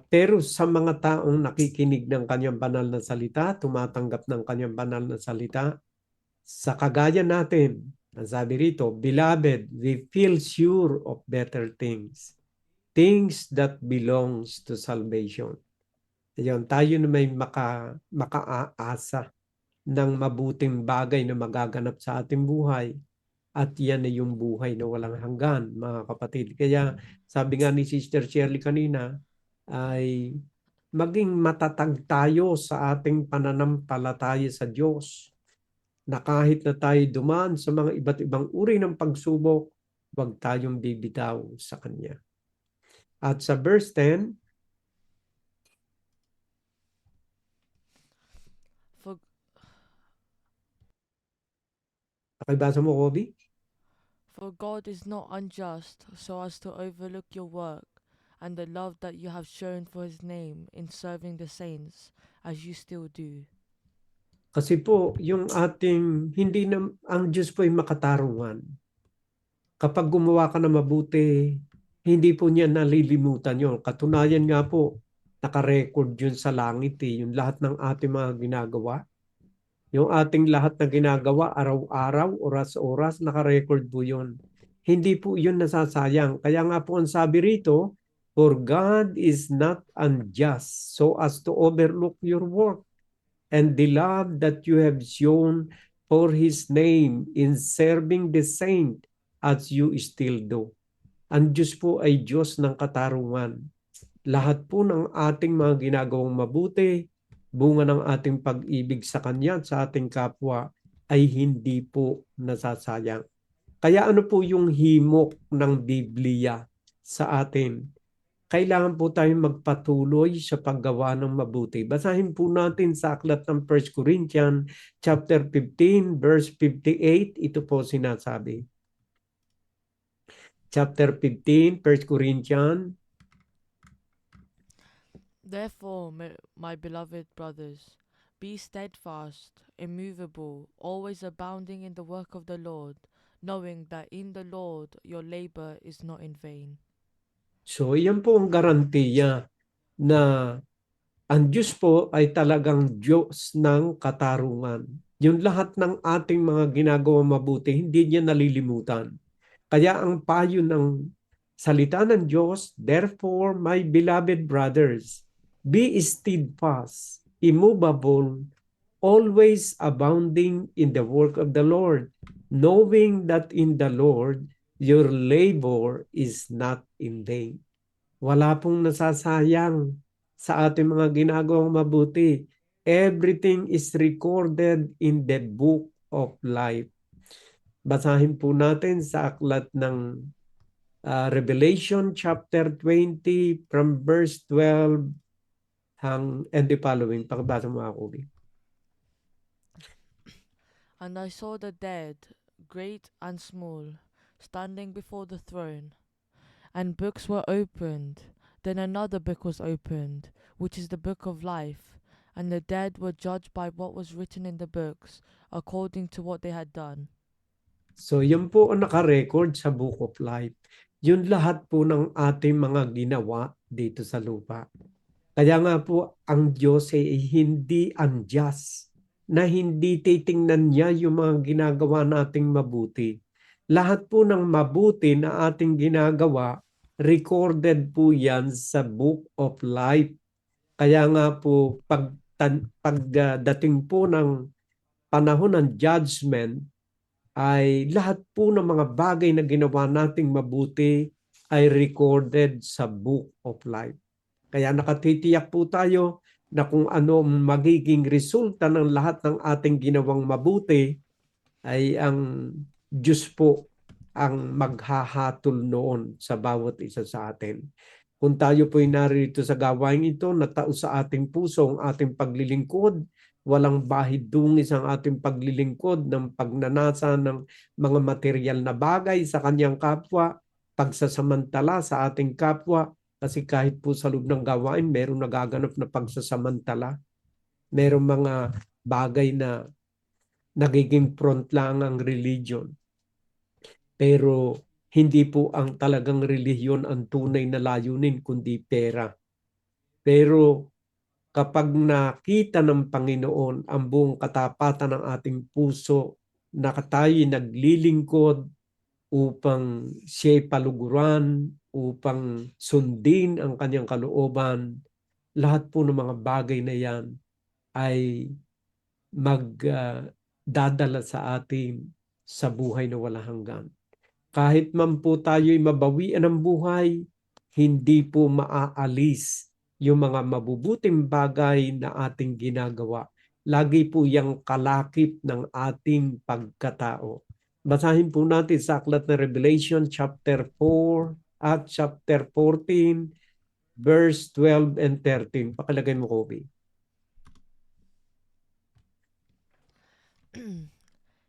Pero sa mga taong nakikinig ng kanyang banal na salita, tumatanggap ng kanyang banal na salita, sa kagaya natin, ang sabi rito, beloved, we feel sure of better things, things that belongs to salvation. Ayun, tayo na may makaasa ng mabuting bagay na magaganap sa ating buhay. At yan na yung buhay na walang hanggan, mga kapatid. Kaya sabi nga ni Sister Shirley kanina, ay maging matatag tayo sa ating pananampalataya sa Diyos. Na kahit na tayo dumaan sa mga iba't ibang uri ng pagsubok, huwag tayong bibitaw sa Kanya. At sa verse 10, pakibasa mo, Kobe? For God is not unjust so as to overlook your work and the love that you have shown for His name in serving the saints, as you still do. Kasi po, yung ating, hindi na, ang Diyos po ay makatarungan. Kapag gumawa ka na mabuti, hindi po niya nalilimutan yun. Katunayan nga po, nakarecord yun sa langit yung lahat ng ating mga ginagawa. Yung ating lahat na ginagawa, araw-araw, oras-oras, nakarecord po yun. Hindi po yun nasasayang. Kaya nga po ang sabi rito, for God is not unjust so as to overlook your work and the love that you have shown for His name in serving the saint as you still do. Ang Diyos po ay Diyos ng katarungan. Lahat po ng ating mga ginagawang mabuti, bunga ng ating pag-ibig sa Kanya at sa ating kapwa ay hindi po nasasayang. Kaya ano po yung himok ng Biblia sa atin? Kailangan po tayong magpatuloy sa paggawa ng mabuti. Basahin po natin sa aklat ng 1 Corinthians chapter 15 verse 58. Ito po sinasabi. Chapter 15, 1 Corinthians. Therefore, my beloved brothers, be steadfast, immovable, always abounding in the work of the Lord, knowing that in the Lord your labor is not in vain. So, yan po ang garantiya na ang Diyos po ay talagang Diyos ng katarungan. Yung lahat ng ating mga ginagawa mabuti, hindi niya nalilimutan. Kaya ang payo ng salita ng Diyos, therefore, my beloved brothers, be steadfast, immovable, always abounding in the work of the Lord, knowing that in the Lord your labor is not in vain. Wala pong nasasayang sa ating mga ginagawang mabuti. Everything is recorded in the book of life. Basahin po natin sa aklat ng Revelation chapter 20 from verse 12 and the following. Pakibasa mo ako. And I saw the dead, great and small, standing before the throne, and books were opened. Then another book was opened, which is the book of life, and the dead were judged by what was written in the books, according to what they had done. So yun po ang nakarecord sa Book of Life. Yun lahat po ng ating mga ginawa dito sa lupa. Kaya nga po ang Diyos ay hindi unjust na hindi titingnan niya yung mga ginagawa nating mabuti. Lahat po ng mabuti na ating ginagawa, recorded po yan sa Book of Life. Kaya nga po, pagdating po ng panahon ng judgment, ay lahat po ng mga bagay na ginawa nating mabuti ay recorded sa Book of Life. Kaya nakatitiyak po tayo na kung ano magiging resulta ng lahat ng ating ginawang mabuti ay ang Diyos po ang maghahatol noon sa bawat isa sa atin. Kung tayo po'y narito sa gawain ito, natao sa ating puso ang ating paglilingkod, walang bahid dungis ang ating paglilingkod ng pagnanasa ng mga material na bagay sa kanyang kapwa, pagsasamantala sa ating kapwa, kasi kahit po sa loob ng gawain, merong nagaganap na pagsasamantala. Merong mga bagay na nagiging front lang ang religion. Pero hindi po ang talagang relihiyon ang tunay na layunin, kundi pera. Pero kapag nakita ng Panginoon ang buong katapatan ng ating puso na tayo'y naglilingkod upang siya'y paluguran, upang sundin ang kanyang kalooban, lahat po ng mga bagay na yan ay magdadala sa atin sa buhay na walang hanggan. Kahit man po tayo'y mabawian ng buhay, hindi po maaalis yung mga mabubuting bagay na ating ginagawa. Lagi po yung kalakip ng ating pagkatao. Basahin po natin sa aklat na Revelation chapter 4 at chapter 14, verse 12 and 13. Pakilagay mo, Kobe.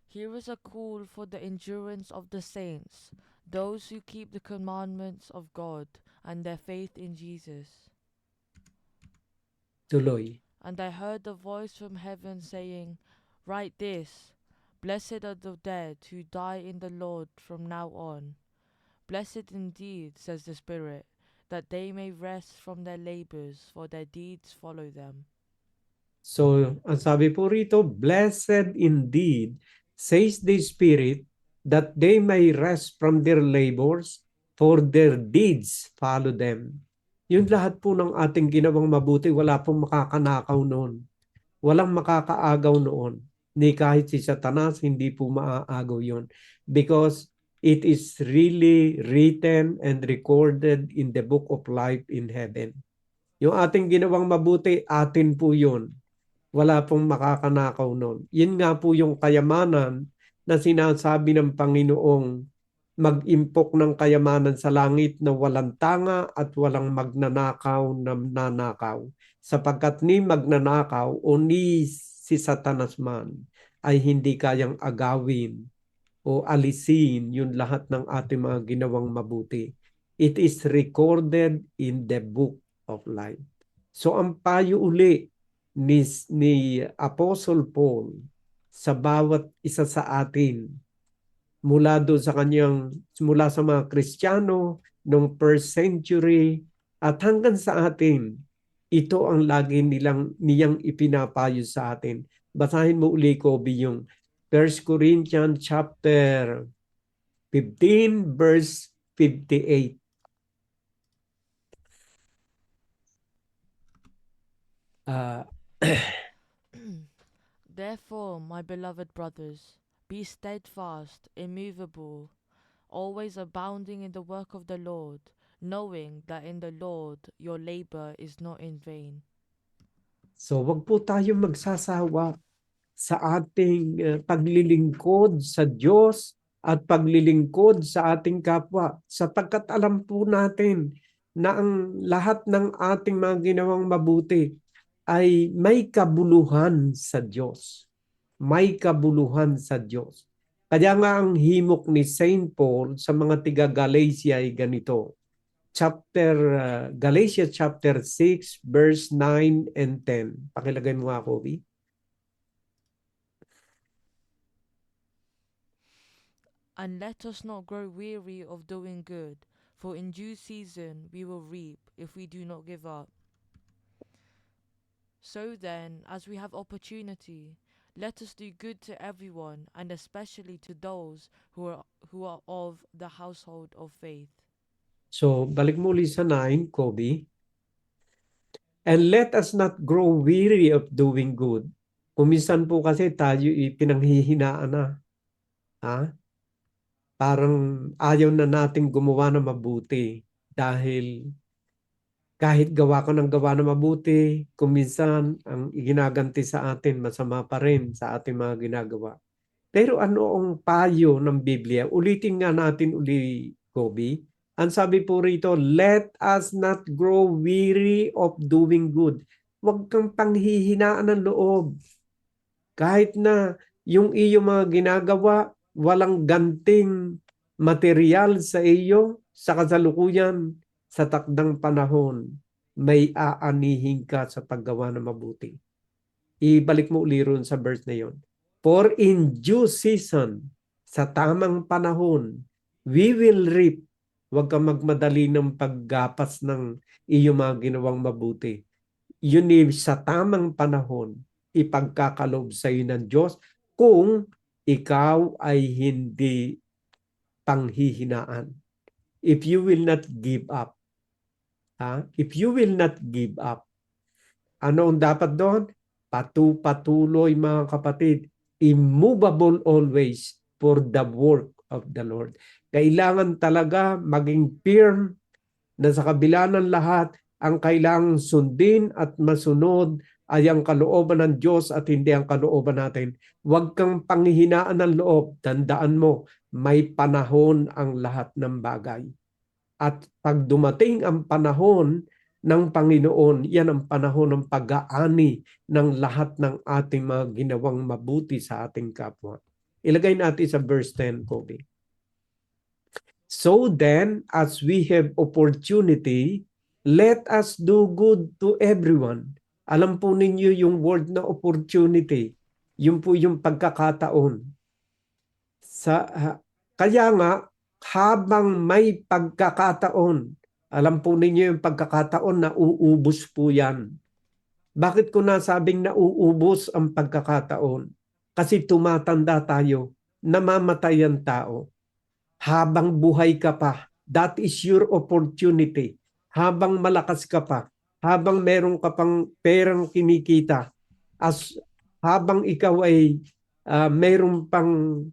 Here is a call for the endurance of the saints, those who keep the commandments of God and their faith in Jesus. Tuloy. And I heard a voice from heaven saying, "Write this, blessed are the dead who die in the Lord from now on. Blessed indeed, says the Spirit, that they may rest from their labors, for their deeds follow them." So, ang sabi po rito, blessed indeed, says the Spirit, that they may rest from their labors, for their deeds follow them. Yung lahat po ng ating ginawang mabuti, wala pong makakanakaw noon. Walang makakaagaw noon. Ni kahit si Satanas, hindi po maaagaw yon. Because it is really written and recorded in the book of life in heaven. Yung ating ginawang mabuti, atin po yun. Wala pong makakanakaw noon. Yun nga po yung kayamanan na sinasabi ng Panginoong mag-impok ng kayamanan sa langit na walang tanga at walang magnanakaw na nanakaw. Sapagkat ni magnanakaw o ni si Satanas man ay hindi kayang agawin o alisin yung lahat ng ating mga ginawang mabuti. It is recorded in the book of life. So ang payo uli ni Apostle Paul sa bawat isa sa atin mula sa mga Kristiyano noong first century at hanggang sa atin, ito ang lagi niyang ipinapayo sa atin. Basahin mo uli, Kobe, yung 1 Corinthians chapter 15 verse 58. Therefore, my beloved brothers, be steadfast, immovable, always abounding in the work of the Lord, knowing that in the Lord your labor is not in vain. So wag po tayo magsasawa sa ating paglilingkod sa Diyos at paglilingkod sa ating kapwa, sapagkat alam po natin na ang lahat ng ating mga ginawang mabuti ay may kabuluhan sa Diyos. May kabuluhan sa Diyos. Kaya nga ang himok ni Saint Paul sa mga tiga-Galatia ay ganito. Galatia chapter 6 verse 9 and 10. Pakilagay mo nga, Kobe. And let us not grow weary of doing good, for in due season we will reap if we do not give up. So then, as we have opportunity, Let us do good to everyone, and especially to those who are of the household of faith. So, balik muli sa 9, Kobe. And let us not grow weary of doing good. Kuminsan po kasi tayo pinanghihinaan na. Ha? Parang ayaw na nating gumawa ng mabuti dahil kahit gawa ko ng gawa ng mabuti, kuminsan ang ginaganti sa atin masama pa rin sa ating mga ginagawa. Pero ano ang payo ng Biblia? Ulitin nga natin uli, Kobe. Ang sabi po rito, let us not grow weary of doing good. Huwag kang panghihinaan ng loob. Kahit na yung iyong mga ginagawa, walang ganting material sa iyo, sa kasalukuyan, sa takdang panahon, may aanihin ka sa paggawa ng mabuti. Ibalik mo uli ron sa verse na yon. For in due season, sa tamang panahon, we will reap. Huwag kang magmadali ng paggapas ng iyong mga ginawang mabuti. Yun sa tamang panahon, ipagkakalob sa iyo ng Diyos kung ikaw ay hindi panghihinaan. If you will not give up. If you will not give up. Ano ang dapat doon? Patuloy mga kapatid. Immovable always for the work of the Lord. Kailangan talaga maging firm na sa kabila ng lahat, ang kailangang sundin at masunod ay ang kalooban ng Diyos at hindi ang kalooban natin. Huwag kang panghihinaan ng loob. Tandaan mo, may panahon ang lahat ng bagay. At pag dumating ang panahon ng Panginoon, yan ang panahon ng pag-aani ng lahat ng ating mga ginawang mabuti sa ating kapwa. Ilagay natin sa verse 10, Kobe. So then, as we have opportunity, let us do good to everyone. Alam po ninyo yung word na opportunity. Yun po yung pagkakataon. Kaya nga, habang may pagkakataon, alam po ninyo yung pagkakataon na uubos po yan. Bakit ko nasabing nauubos ang pagkakataon? Kasi tumatanda tayo, namamatay ang tao. Habang buhay ka pa, that is your opportunity. Habang malakas ka pa, habang meron ka pang perang kinikita, habang ikaw ay meron pang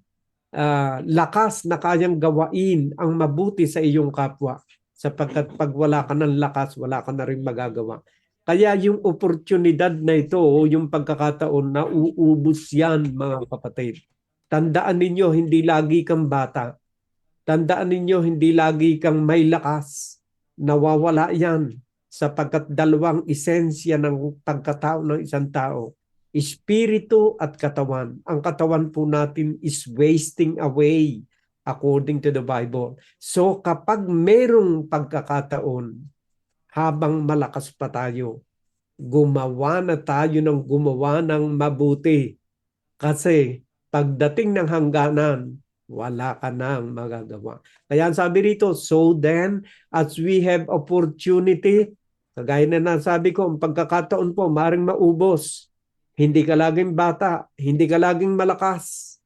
lakas na kayang gawain ang mabuti sa iyong kapwa. Sapagkat pag wala ka ng lakas, wala ka na rin magagawa. Kaya yung oportunidad na ito, yung pagkakataon, nauubos yan mga kapatid. Tandaan ninyo, hindi lagi kang bata. Tandaan ninyo, hindi lagi kang may lakas. Nawawala yan sapagkat dalawang esensya ng pagkatao ng isang tao. Espiritu at katawan. Ang katawan po natin is wasting away according to the Bible. So kapag merong pagkakataon, habang malakas pa tayo, gumawa na tayo ng gumawa ng mabuti. Kasi pagdating ng hangganan, wala ka nang magagawa. Kaya sabi rito, so then, as we have opportunity, kagaya na nasabi ko, ang pagkakataon po, maaaring maubos. Hindi ka laging bata, hindi ka laging malakas.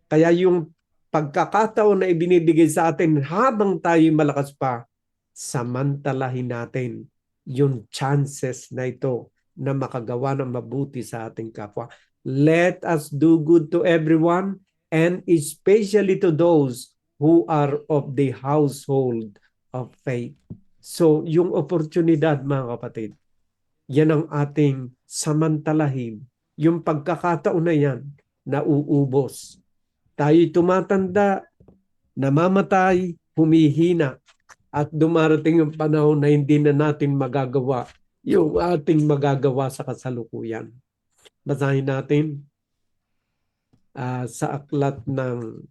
Kaya yung pagkakataon na ibinibigay sa atin habang tayo malakas pa, samantalahin natin yung chances na ito na makagawa ng mabuti sa ating kapwa. Let us do good to everyone and especially to those who are of the household of faith. So, yung oportunidad mga kapatid, yan ang ating samantalahin. Yung pagkakataon na yan, nauubos. Tayo'y tumatanda, namamatay, humihina, at dumarating yung panahon na hindi na natin magagawa yung ating magagawa sa kasalukuyan. Basahin natin sa aklat ng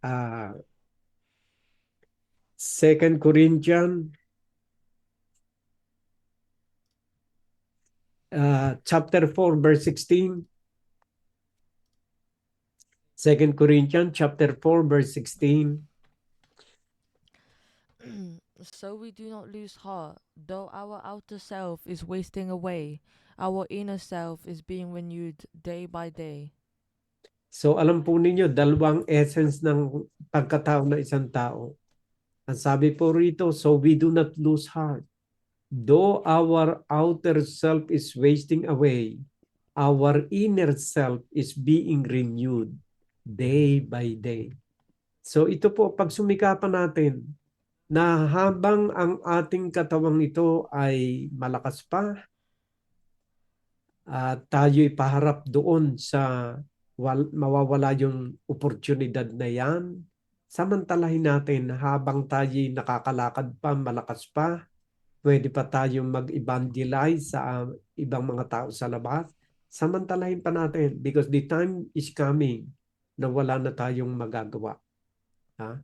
2 Corinthians chapter 4 verse 16. 2 Corinthians chapter 4 verse 16. So we do not lose heart, though our outer self is wasting away, our inner self is being renewed day by day. So alam po ninyo, dalawang essence ng pagkatao ng isang tao. Ang sabi po rito, so we do not lose heart. Though our outer self is wasting away, our inner self is being renewed day by day. So ito po, pag sumikapan natin na habang ang ating katawang ito ay malakas pa, at tayo'y paharap doon sa mawawala yung oportunidad na yan, samantalahin natin habang tayo'y nakakalakad pa, malakas pa, pwede pa tayong mag-evangelize sa ibang mga tao sa labas, samantalahin pa natin because the time is coming na wala na tayong magagawa. Ha?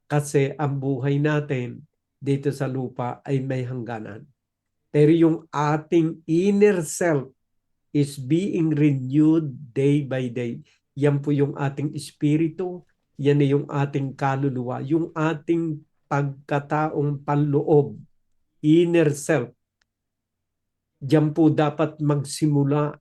Kasi ang buhay natin dito sa lupa ay may hangganan. Pero yung ating inner self is being renewed day by day. Yan po yung ating espiritu, yan yung ating kaluluwa, yung ating pagkataong panloob, inner self. Diyan po dapat magsimula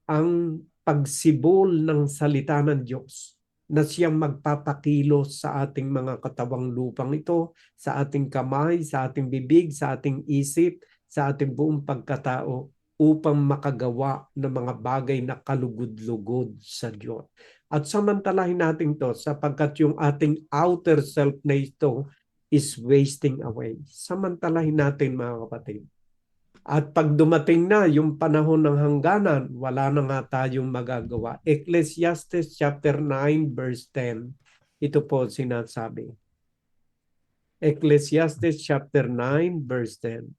ang pagsibol ng salita ng Diyos na siyang magpapakilos sa ating mga katawang lupang ito, sa ating kamay, sa ating bibig, sa ating isip, sa ating buong pagkatao upang makagawa ng mga bagay na kalugod-lugod sa Diyos. At samantalahin natin to sapagkat yung ating outer self na ito is wasting away. Samantalahin natin mga kapatid. At pag dumating na yung panahon ng hangganan, wala na nga tayong magagawa. Ecclesiastes chapter 9 verse 10. Ito po sinasabi. Ecclesiastes chapter 9 verse 10.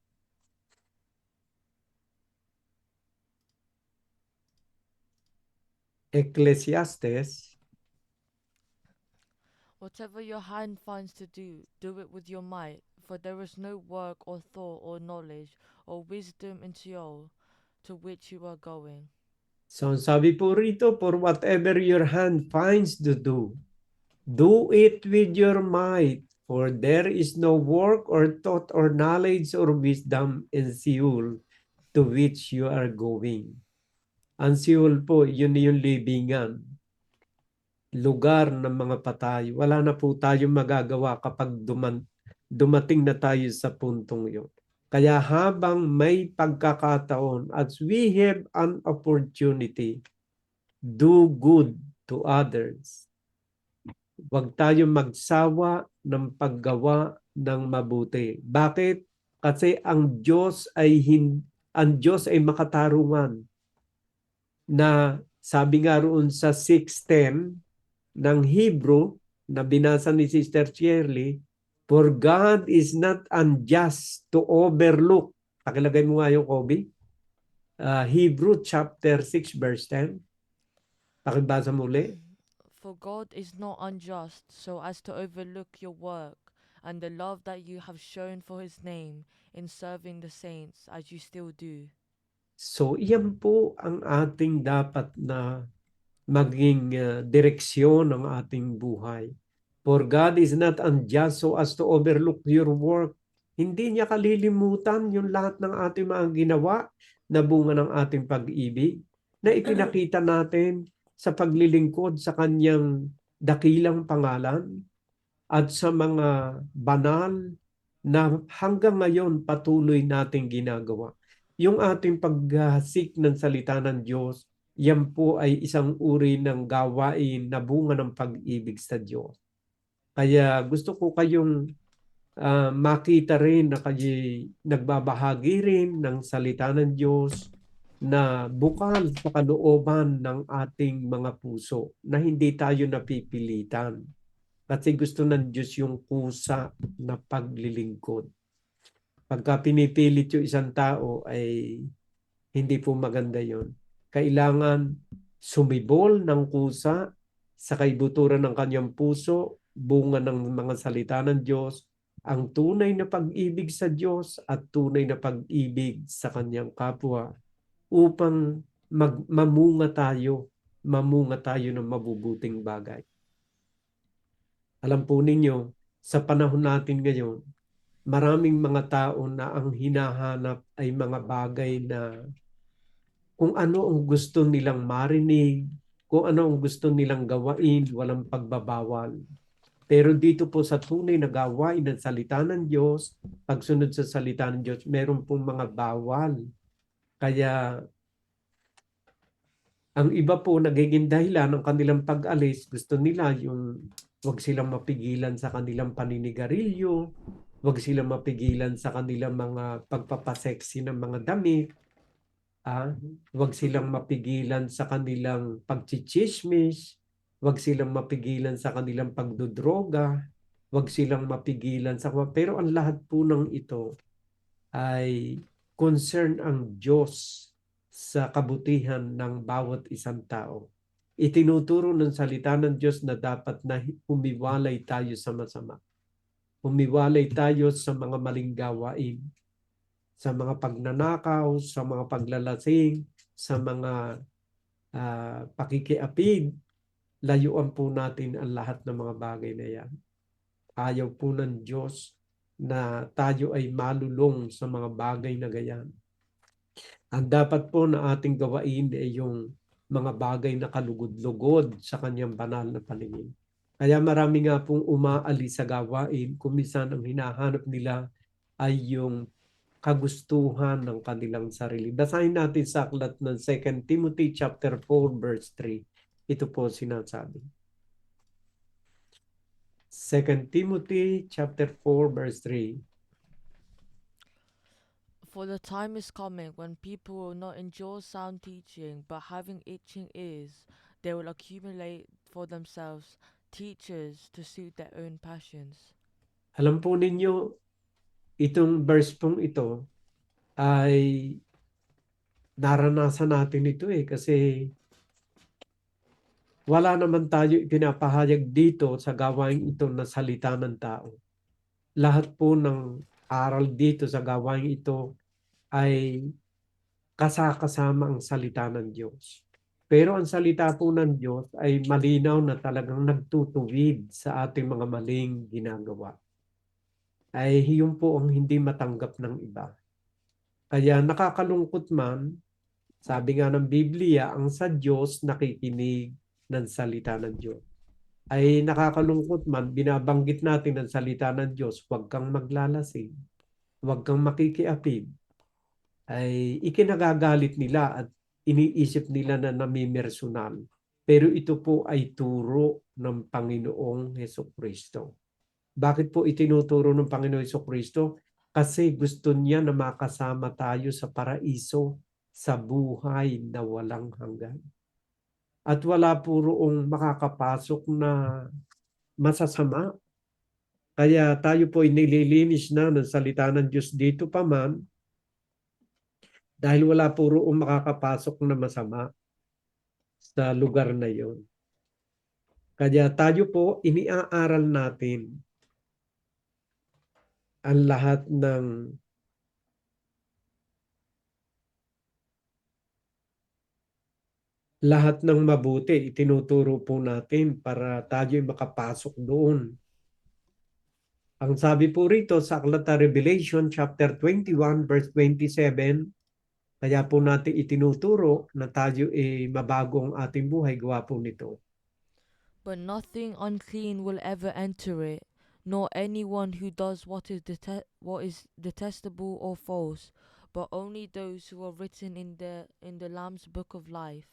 Ecclesiastes Whatever your hand finds to do, do it with your might, for there is no work or thought or knowledge or wisdom in Sheol to which you are going. So sabi po rito, for whatever your hand finds to do it with your might, for there is no work or thought or knowledge or wisdom in Sheol to which you are going. Ang Sheol po, yun yung libingan, lugar ng mga patay. Wala na po tayong magagawa kapag dumating na tayo sa puntong yun. Kaya habang may pagkakataon, as we have an opportunity, do good to others. Huwag tayo magsawa ng paggawa ng mabuti. Bakit? Kasi ang Diyos ay makatarungan na sabi nga roon sa 6:10 ng Hebrew na binasa ni Sister Shirley, for God is not unjust to overlook. Pakilagay mo nga yung Kobe. Hebrew chapter 6 verse 10. Pakibasa muli. For God is not unjust so as to overlook your work and the love that you have shown for his name in serving the saints as you still do. So iyan po ang ating dapat na maging direksyon ng ating buhay. For God is not unjust so as to overlook your work. Hindi niya kalilimutan yung lahat ng ating mga ginawa na bunga ng ating pag-ibig na ipinakita natin sa paglilingkod sa kanyang dakilang pangalan at sa mga banal na hanggang ngayon patuloy nating ginagawa. Yung ating paghasik ng salita ng Diyos, yan po ay isang uri ng gawain na bunga ng pag-ibig sa Diyos. Kaya gusto ko kayong makita rin na kayo nagbabahagi rin ng salita ng Diyos na bukal sa kalooban ng ating mga puso na hindi tayo napipilitan. Kasi gusto ng Diyos yung kusa na paglilingkod. Pagka pinipilit yung isang tao ay hindi po maganda yon. Kailangan sumibol ng kusa sa kaibuturan ng kanyang puso, bunga ng mga salita ng Diyos, ang tunay na pag-ibig sa Diyos at tunay na pag-ibig sa kanyang kapwa upang mamunga tayo ng mabubuting bagay. Alam po ninyo, sa panahon natin ngayon, maraming mga tao na ang hinahanap ay mga bagay na kung ano ang gusto nilang marinig, kung ano ang gusto nilang gawain, walang pagbabawal. Pero dito po sa tunay na gawain ng salita ng Diyos, pagsunod sa salita ng Diyos, meron pong mga bawal. Kaya ang iba po nagiging dahilan ng kanilang pag-alis, gusto nila yung wag silang mapigilan sa kanilang paninigarilyo, wag silang mapigilan sa kanilang mga pagpapaseksi ng mga damit, wag silang mapigilan sa kanilang pagchichismis, wag silang mapigilan sa kanilang pagdudroga, wag silang mapigilan sa... Pero ang lahat po ng ito ay concern ang Diyos sa kabutihan ng bawat isang tao. Itinuturo ng salita ng Diyos na dapat na humiwalay tayo sa masama. Humiwalay tayo sa mga maling gawain, sa mga pagnanakaw, sa mga paglalasing, sa mga pakikiapid. Layuan po natin ang lahat ng mga bagay na yan. Ayaw po ng Diyos na tayo ay malulong sa mga bagay na gayan. Ang dapat po na ating gawain ay yung mga bagay na kalugod-lugod sa kanyang banal na paningin. Kaya marami nga pong umaalis sa gawain, kung minsan ang hinahanap nila ay yung kagustuhan ng kanilang sarili. Basahin natin sa aklat ng 2 Timothy chapter 4 verse 3. Ito po sinasabi. 2 Timothy chapter 4 verse 3. For the time is coming when people will not endure sound teaching, but having itching ears, they will accumulate for themselves teachers to suit their own passions. Alam po ninyo, itong verse pong ito ay naranasan natin ito kasi wala naman tayo ipinapahayag dito sa gawain ito na salita ng tao. Lahat po ng aral dito sa gawain ito ay kasama ang salita ng Diyos. Pero ang salita po ng Diyos ay malinaw na talagang nagtutuwid sa ating mga maling ginagawa. Ay yun po ang hindi matanggap ng iba. Kaya nakakalungkot man, sabi nga ng Biblia, ang sa Diyos nakikinig ng salita ng Diyos. Ay nakakalungkot man, binabanggit natin ang salita ng Diyos, huwag kang maglalasing, huwag kang makikiapid. Ay ikinagagalit nila at iniisip nila na namimersonal. Pero ito po ay turo ng Panginoong Hesukristo. Bakit po itinuturo ng Panginoong Hesukristo? Kasi gusto niya na makasama tayo sa paraiso, sa buhay na walang hanggan. At wala po roong makakapasok na masasama. Kaya tayo po ay nililinis na ng salita ng Diyos dito pa man, dahil wala po roong makakapasok na masama sa lugar na yon. Kaya tayo po iniaaral natin ang lahat ng mabuti. Itinuturo po natin para tayo makapasok doon. Ang sabi po rito sa aklat ng Revelation chapter 21 verse 27, kaya po natin itinuturo na tayo mabago ang ating buhay gawa po nito. But nothing unclean will ever enter it, nor anyone who does what is detestable or false, but only those who are written in the Lamb's Book of Life.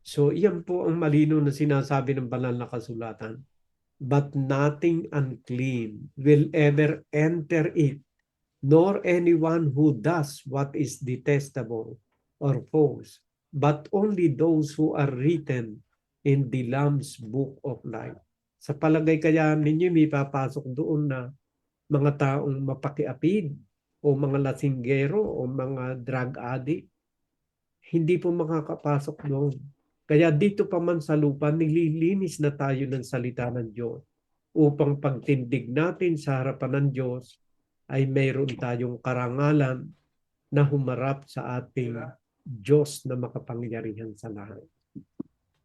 So iyan po ang malino na sinasabi ng banal na kasulatan. But nothing unclean will ever enter it, nor anyone who does what is detestable or false, but only those who are written in the Lamb's Book of Life. Sa palagay kaya ninyo may papasok doon na mga taong mapakiapid o mga lasinggero o mga drug addict. Hindi po makakapasok doon. Kaya dito pa man sa lupa, nililinis na tayo ng salita ng Diyos upang pagtindig natin sa harapan ng Diyos ay mayroon tayong karangalan na humarap sa ating Diyos na makapangyarihan sa lahat.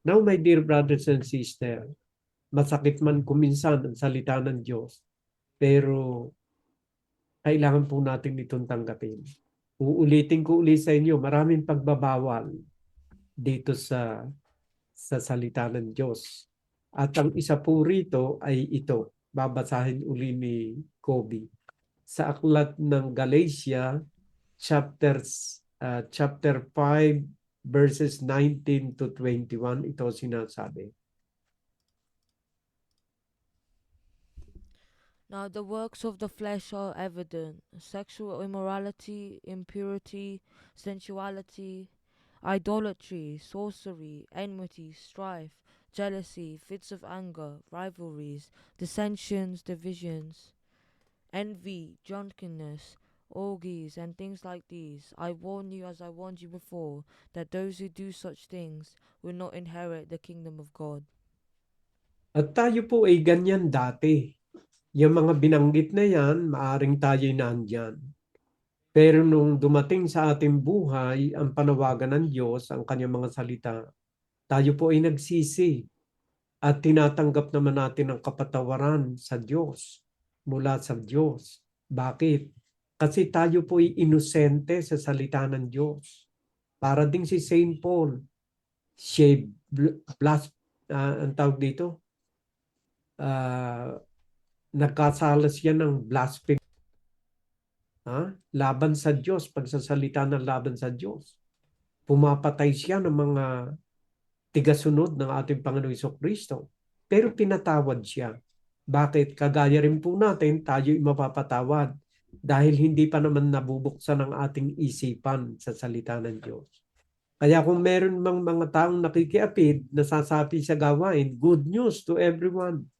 Now, my dear brothers and sisters, masakit man kuminsan ang salita ng Diyos, pero kailangan po natin itong tanggapin. Uulitin ko ulit sa inyo, maraming pagbabawal dito sa salita ng Diyos. At ang isa po rito ay ito. Babasahin uli ni Kobe. Sa aklat ng Galatia, chapter 5, verses 19 to 21, ito sinasabi. Now the works of the flesh are evident: sexual immorality, impurity, sensuality, idolatry, sorcery, enmity, strife, jealousy, fits of anger, rivalries, dissensions, divisions, envy, drunkenness, orgies, and things like these. I warn you, as I warned you before, that those who do such things will not inherit the kingdom of God. At tayo po ay ganyan dati. Yung mga binanggit na yan, maaring tayo'y nandyan. Pero nung dumating sa ating buhay, ang panawagan ng Diyos, ang kanyang mga salita, tayo po ay nagsisi at tinatanggap naman natin ang kapatawaran sa Diyos, mula sa Diyos. Bakit? Kasi tayo po ay inosente sa salita ng Diyos. Para ding si Saint Paul, siya ang tawag dito, nagkasala siya ng blasphemy laban sa Diyos, pagsasalita ng laban sa Diyos. Pumapatay siya ng mga tigasunod ng ating Panginoong Jesucristo. Pero pinatawad siya. Bakit? Kagaya rin po natin, tayo'y mapapatawad dahil hindi pa naman nabubuksan ang ating isipan sa salita ng Diyos. Kaya kung meron mang mga taong nakikiapid, nasasapi sa gawain, good news to everyone.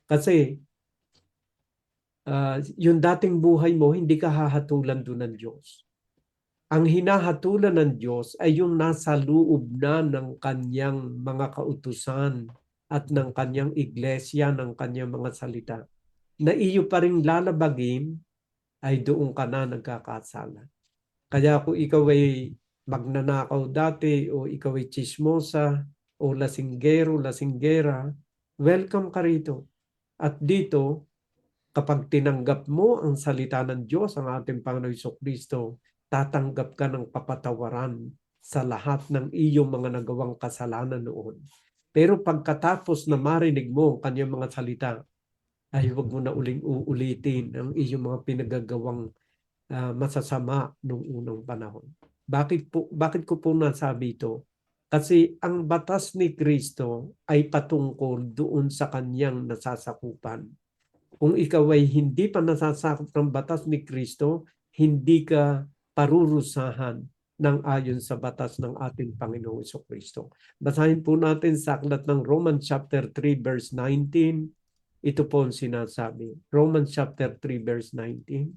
Kasi yung dating buhay mo, hindi ka hahatulan doon ng Diyos. Ang hinahatulan ng Diyos ay yung nasa loob na ng kanyang mga kautusan at ng kanyang iglesia, ng kanyang mga salita. Na iyo pa rin lalabagin, ay doon ka na nagkakasala. Kaya kung ikaw ay magnanakaw dati, o ikaw ay chismosa, o lasinggero, lasinggera, welcome ka rito. At dito, kapag tinanggap mo ang salita ng Diyos, ang ating Panginoon Jesucristo, tatanggap ka ng kapatawaran sa lahat ng iyong mga nagawang kasalanan noon. Pero pagkatapos na marinig mo ang kanyang mga salita, ay huwag mo na uling uulitin ang iyong mga pinagagawang masasama noong unang panahon. Bakit ko po nasabi ito? Kasi ang batas ni Kristo ay patungkol doon sa kanyang nasasakupan. Kung ikaw ay hindi pa nasasakop ng batas ni Kristo, hindi ka parurusahan ng ayon sa batas ng ating Panginoong Jesucristo. Basahin po natin sa aklat ng Romans chapter 3 verse 19. Ito po ang sinasabi. Romans chapter 3 verse 19.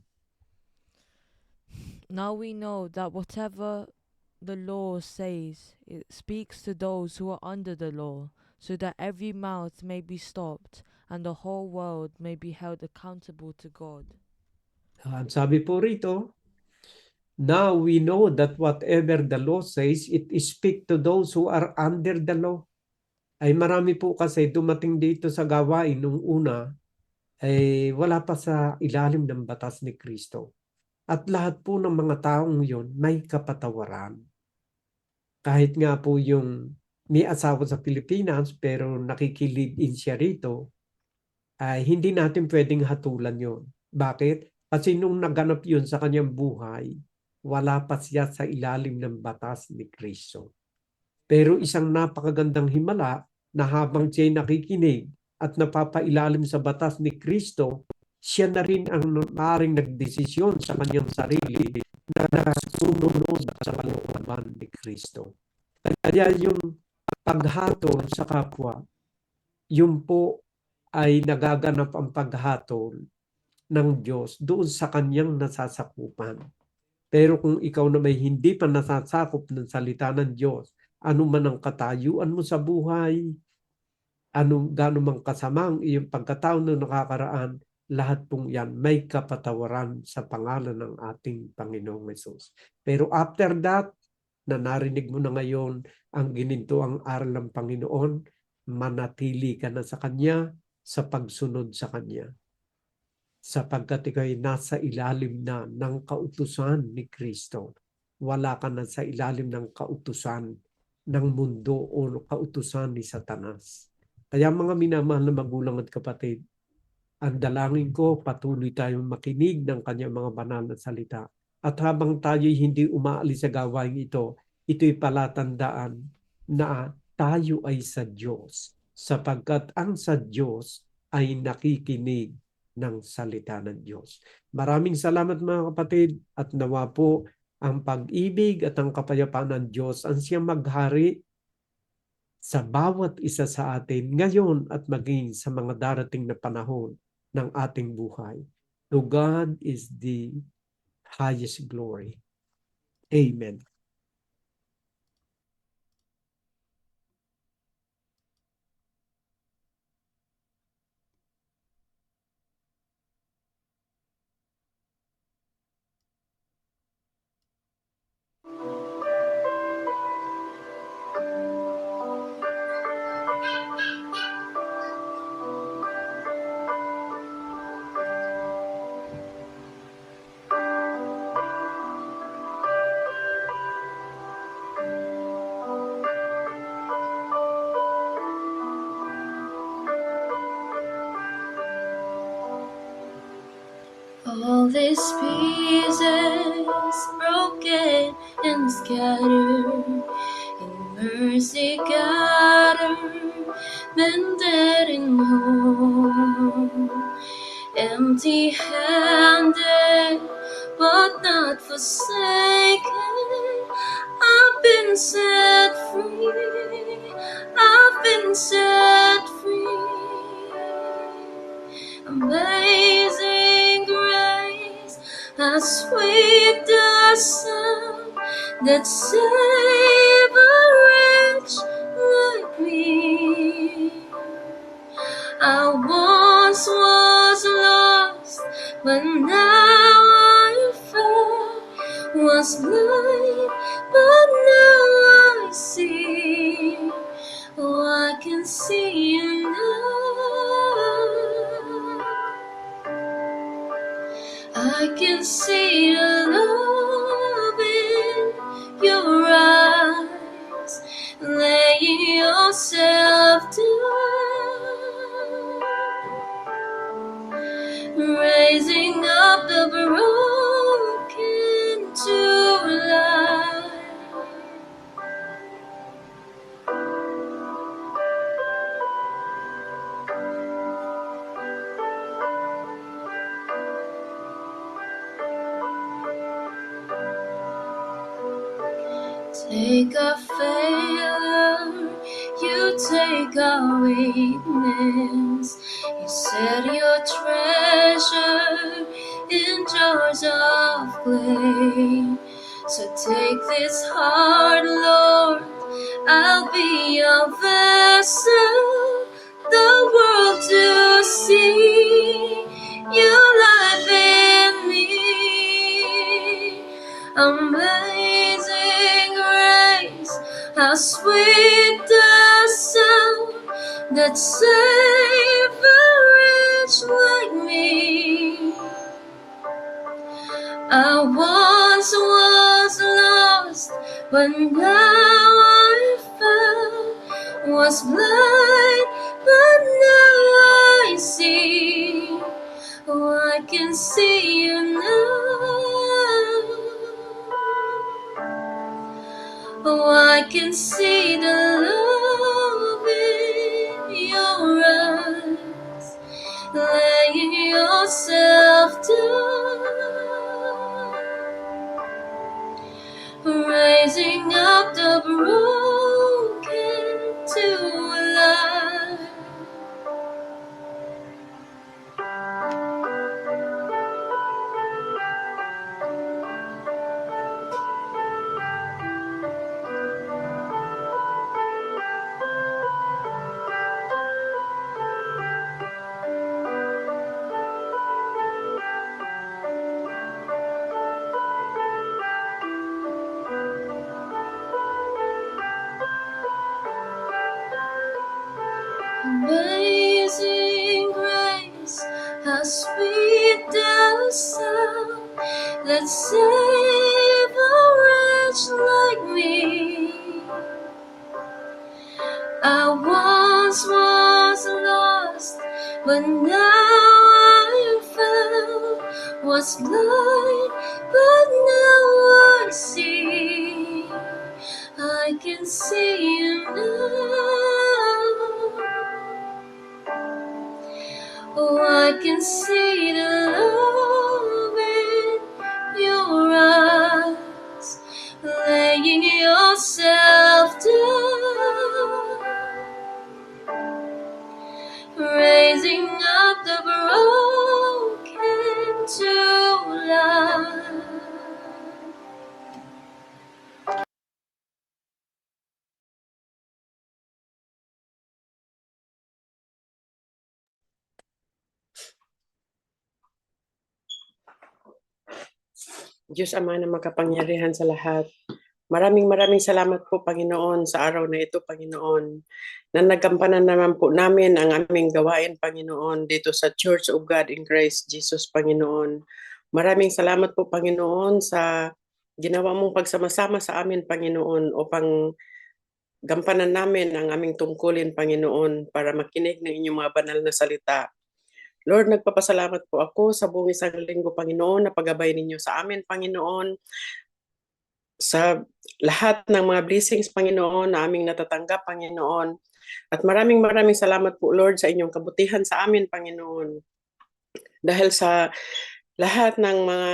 Now we know that whatever the law says, it speaks to those who are under the law, so that every mouth may be stopped and the whole world may be held accountable to God. Ang sabi po rito, now we know that whatever the law says, it speaks to those who are under the law. Ay marami po kasi dumating dito sa gawain nung una, ay wala pa sa ilalim ng batas ni Kristo. At lahat po ng mga taong yun may kapatawaran. Kahit nga po yung may asawa sa Pilipinas pero nakikilive-in siya rito, ay hindi natin pwedeng hatulan yon. Bakit? Kasi nung naganap yun sa kanyang buhay, wala pa siya sa ilalim ng batas ni Kristo. Pero isang napakagandang himala na habang siya'y nakikinig at napapailalim sa batas ni Kristo, siya na rin ang maaaring nagdesisyon sa kanyang sarili na sumunod sa kalooban ni Kristo. Kaya yung paghatol sa kapwa, yun po ay nagaganap ang paghatol ng Diyos doon sa kanyang nasasakupan. Pero kung ikaw na may hindi pa nasasakop ng salita ng Diyos, ano man ang katayuan mo sa buhay, gaano mang kasama ang iyong pagkatao na nakakaraan, lahat pong yan may kapatawaran sa pangalan ng ating Panginoong Hesus. Pero after that, na narinig mo na ngayon ang gininto ang aral ng Panginoon, manatili ka na sa Kanya, sa pagsunod sa Kanya. sapagkat ikaw ay nasa ilalim na ng kautusan ni Kristo. Wala ka na sa ilalim ng kautusan ng mundo o kautusan ni Satanas. Kaya mga minamahal na magulang at kapatid, ang dalangin ko, patuloy tayong makinig ng kanyang mga banal na salita. At habang tayo'y hindi umaalis sa gawain ito, ito'y palatandaan na tayo ay sa Diyos, sapagkat ang sa Diyos ay nakikinig ng salita ng Diyos. Maraming salamat mga kapatid, at nawa po ang pag-ibig at ang kapayapaan ng Diyos ang siyang maghari sa bawat isa sa atin ngayon at maging sa mga darating na panahon ng ating buhay. To God is the highest glory. Amen. All these pieces broken and scattered, in mercy gathered, mended in whole, empty-handed but not forsaken. I've been set free. I've been set free. Amazing grace, how sweet the sound that saved a wretch like me. I once was lost, but now I found. Was blind, but now I see. Oh, I can see you now. I can see the love in your eyes, laying yourself down, raising up the broken to life. Take our failure, you take our weakness. You set your treasure in jars of clay. So take this heart, Lord, I'll be your vessel, the world to see your life in me. Amazing grace, how sweet the sound that saved a wretch like me. I once was lost, but now I found. Was blind, but now I see. Oh, I can see you now. Oh, I can see the love in your eyes, laying yourself down, raising up the broken to life. Amazing grace, how sweet sound that save a wretch like me. I once was lost, but now I am found. Was blind, but now I see. I can see you now. Oh, I can see the love in your eyes, laying yourself down, raising up the broken to life. Diyos Ama na makapangyarihan sa lahat. Maraming salamat po, Panginoon, sa araw na ito, Panginoon, na nagampanan naman po namin ang aming gawain, Panginoon, dito sa Church of God in Christ Jesus, Panginoon. Maraming salamat po, Panginoon, sa ginawa mong pagsama-sama sa amin, Panginoon, upang gampanan namin ang aming tungkulin, Panginoon, para makinig ng inyong mga banal na salita. Lord, nagpapasalamat po ako sa buong isang linggo, Panginoon, na paggabay ninyo sa amin, Panginoon, sa lahat ng mga blessings, Panginoon, na aming natatanggap, Panginoon. At maraming salamat po, Lord, sa inyong kabutihan sa amin, Panginoon. Dahil sa lahat ng mga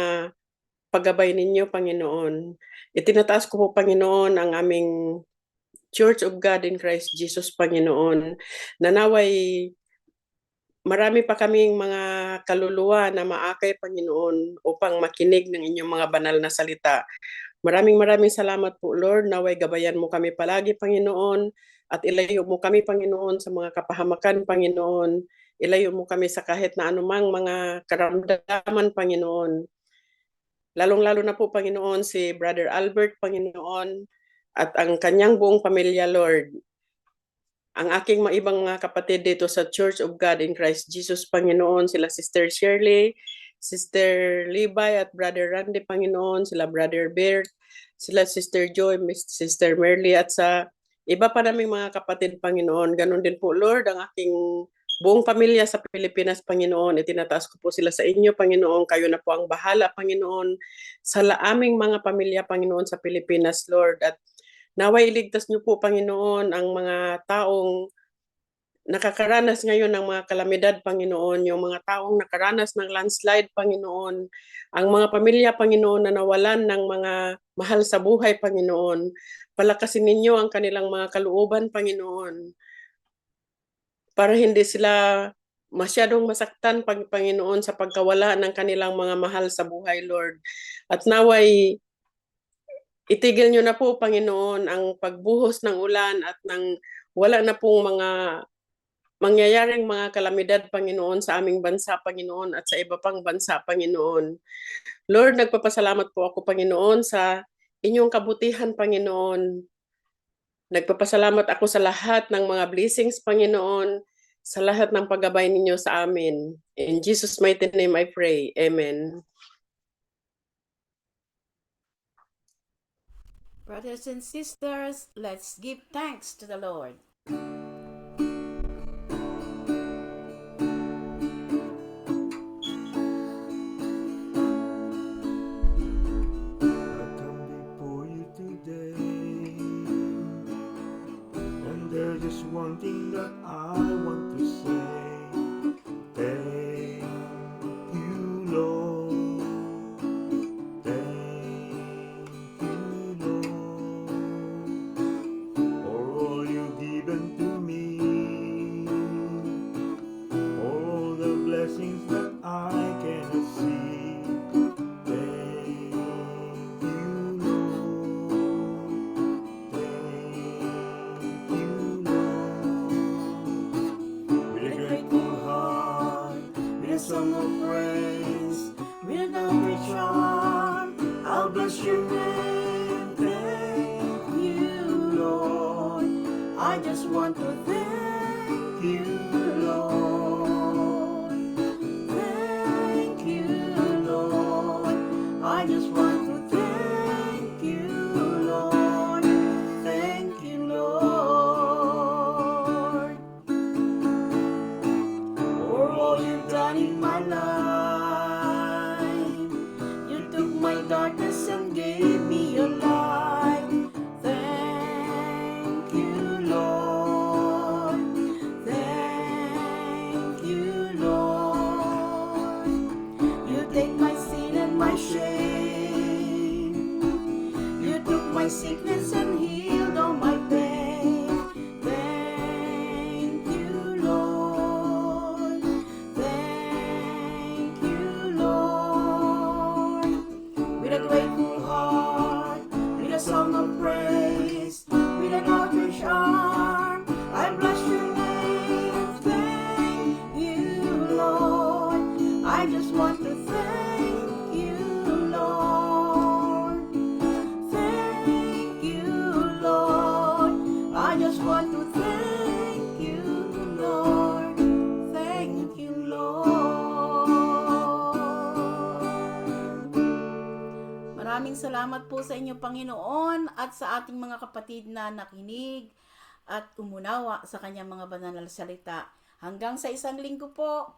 paggabay ninyo, Panginoon, itinataas ko po, Panginoon, ang aming Church of God in Christ Jesus, Panginoon, na naway marami pa kaming mga kaluluwa na maakay, Panginoon, upang makinig ng inyong mga banal na salita. Maraming salamat po, Lord. Naway gabayan mo kami palagi, Panginoon, at ilayo mo kami, Panginoon, sa mga kapahamakan, Panginoon. Ilayo mo kami sa kahit na anumang mga karamdaman, Panginoon. Lalong-lalo na po, Panginoon, si Brother Albert, Panginoon, at ang kanyang buong pamilya, Lord. Ang aking maibang mga kapatid dito sa Church of God in Christ Jesus, Panginoon, sila Sister Shirley, Sister Levi at Brother Randy, Panginoon, sila Brother Bert, sila Sister Joy, Sister Merly, at sa iba pa naming mga kapatid, Panginoon. Ganon din po, Lord, ang aking buong pamilya sa Pilipinas, Panginoon. Itinataas ko po sila sa inyo, Panginoon. Kayo na po ang bahala, Panginoon, sa aming mga pamilya, Panginoon, sa Pilipinas, Lord. At naway iligtas niyo po, Panginoon, ang mga taong nakakaranas ngayon ng mga kalamidad, Panginoon, yung mga taong nakaranas ng landslide, Panginoon, ang mga pamilya, Panginoon, na nawalan ng mga mahal sa buhay, Panginoon. Palakasin ninyo ang kanilang mga kalooban, Panginoon, para hindi sila masyadong masaktan, Panginoon, sa pagkawala ng kanilang mga mahal sa buhay, Lord. At naway itigil nyo na po, Panginoon, ang pagbuhos ng ulan at ng wala na pong mga mangyayaring mga kalamidad, Panginoon, sa aming bansa, Panginoon, at sa iba pang bansa, Panginoon. Lord, nagpapasalamat po ako, Panginoon, sa inyong kabutihan, Panginoon. Nagpapasalamat ako sa lahat ng mga blessings, Panginoon, sa lahat ng paggabay ninyo sa amin. In Jesus' mighty name I pray. Amen. Brothers and sisters, let's give thanks to the Lord. I come before you today, and there's just one thing that I want to say. Thank you, Lord. Thank you, Lord, for all you've given to me, for all the blessings that I cannot see. Thank you, Lord. Thank you, Lord. With a grateful heart, with a song of praise, with an outreach arm, I'll bless your name. Thank you, Lord. I just want to thank you, Lord. Thank you, Lord. maraming salamat po sa inyo, Panginoon, at sa ating mga kapatid na nakinig at umunawa sa kanyang mga banal na salita. Hanggang sa isang linggo po,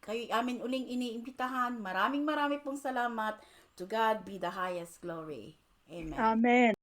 kayo amin uling iniimbitahan. Maraming pong salamat. To God be the highest glory. Amen. Amen.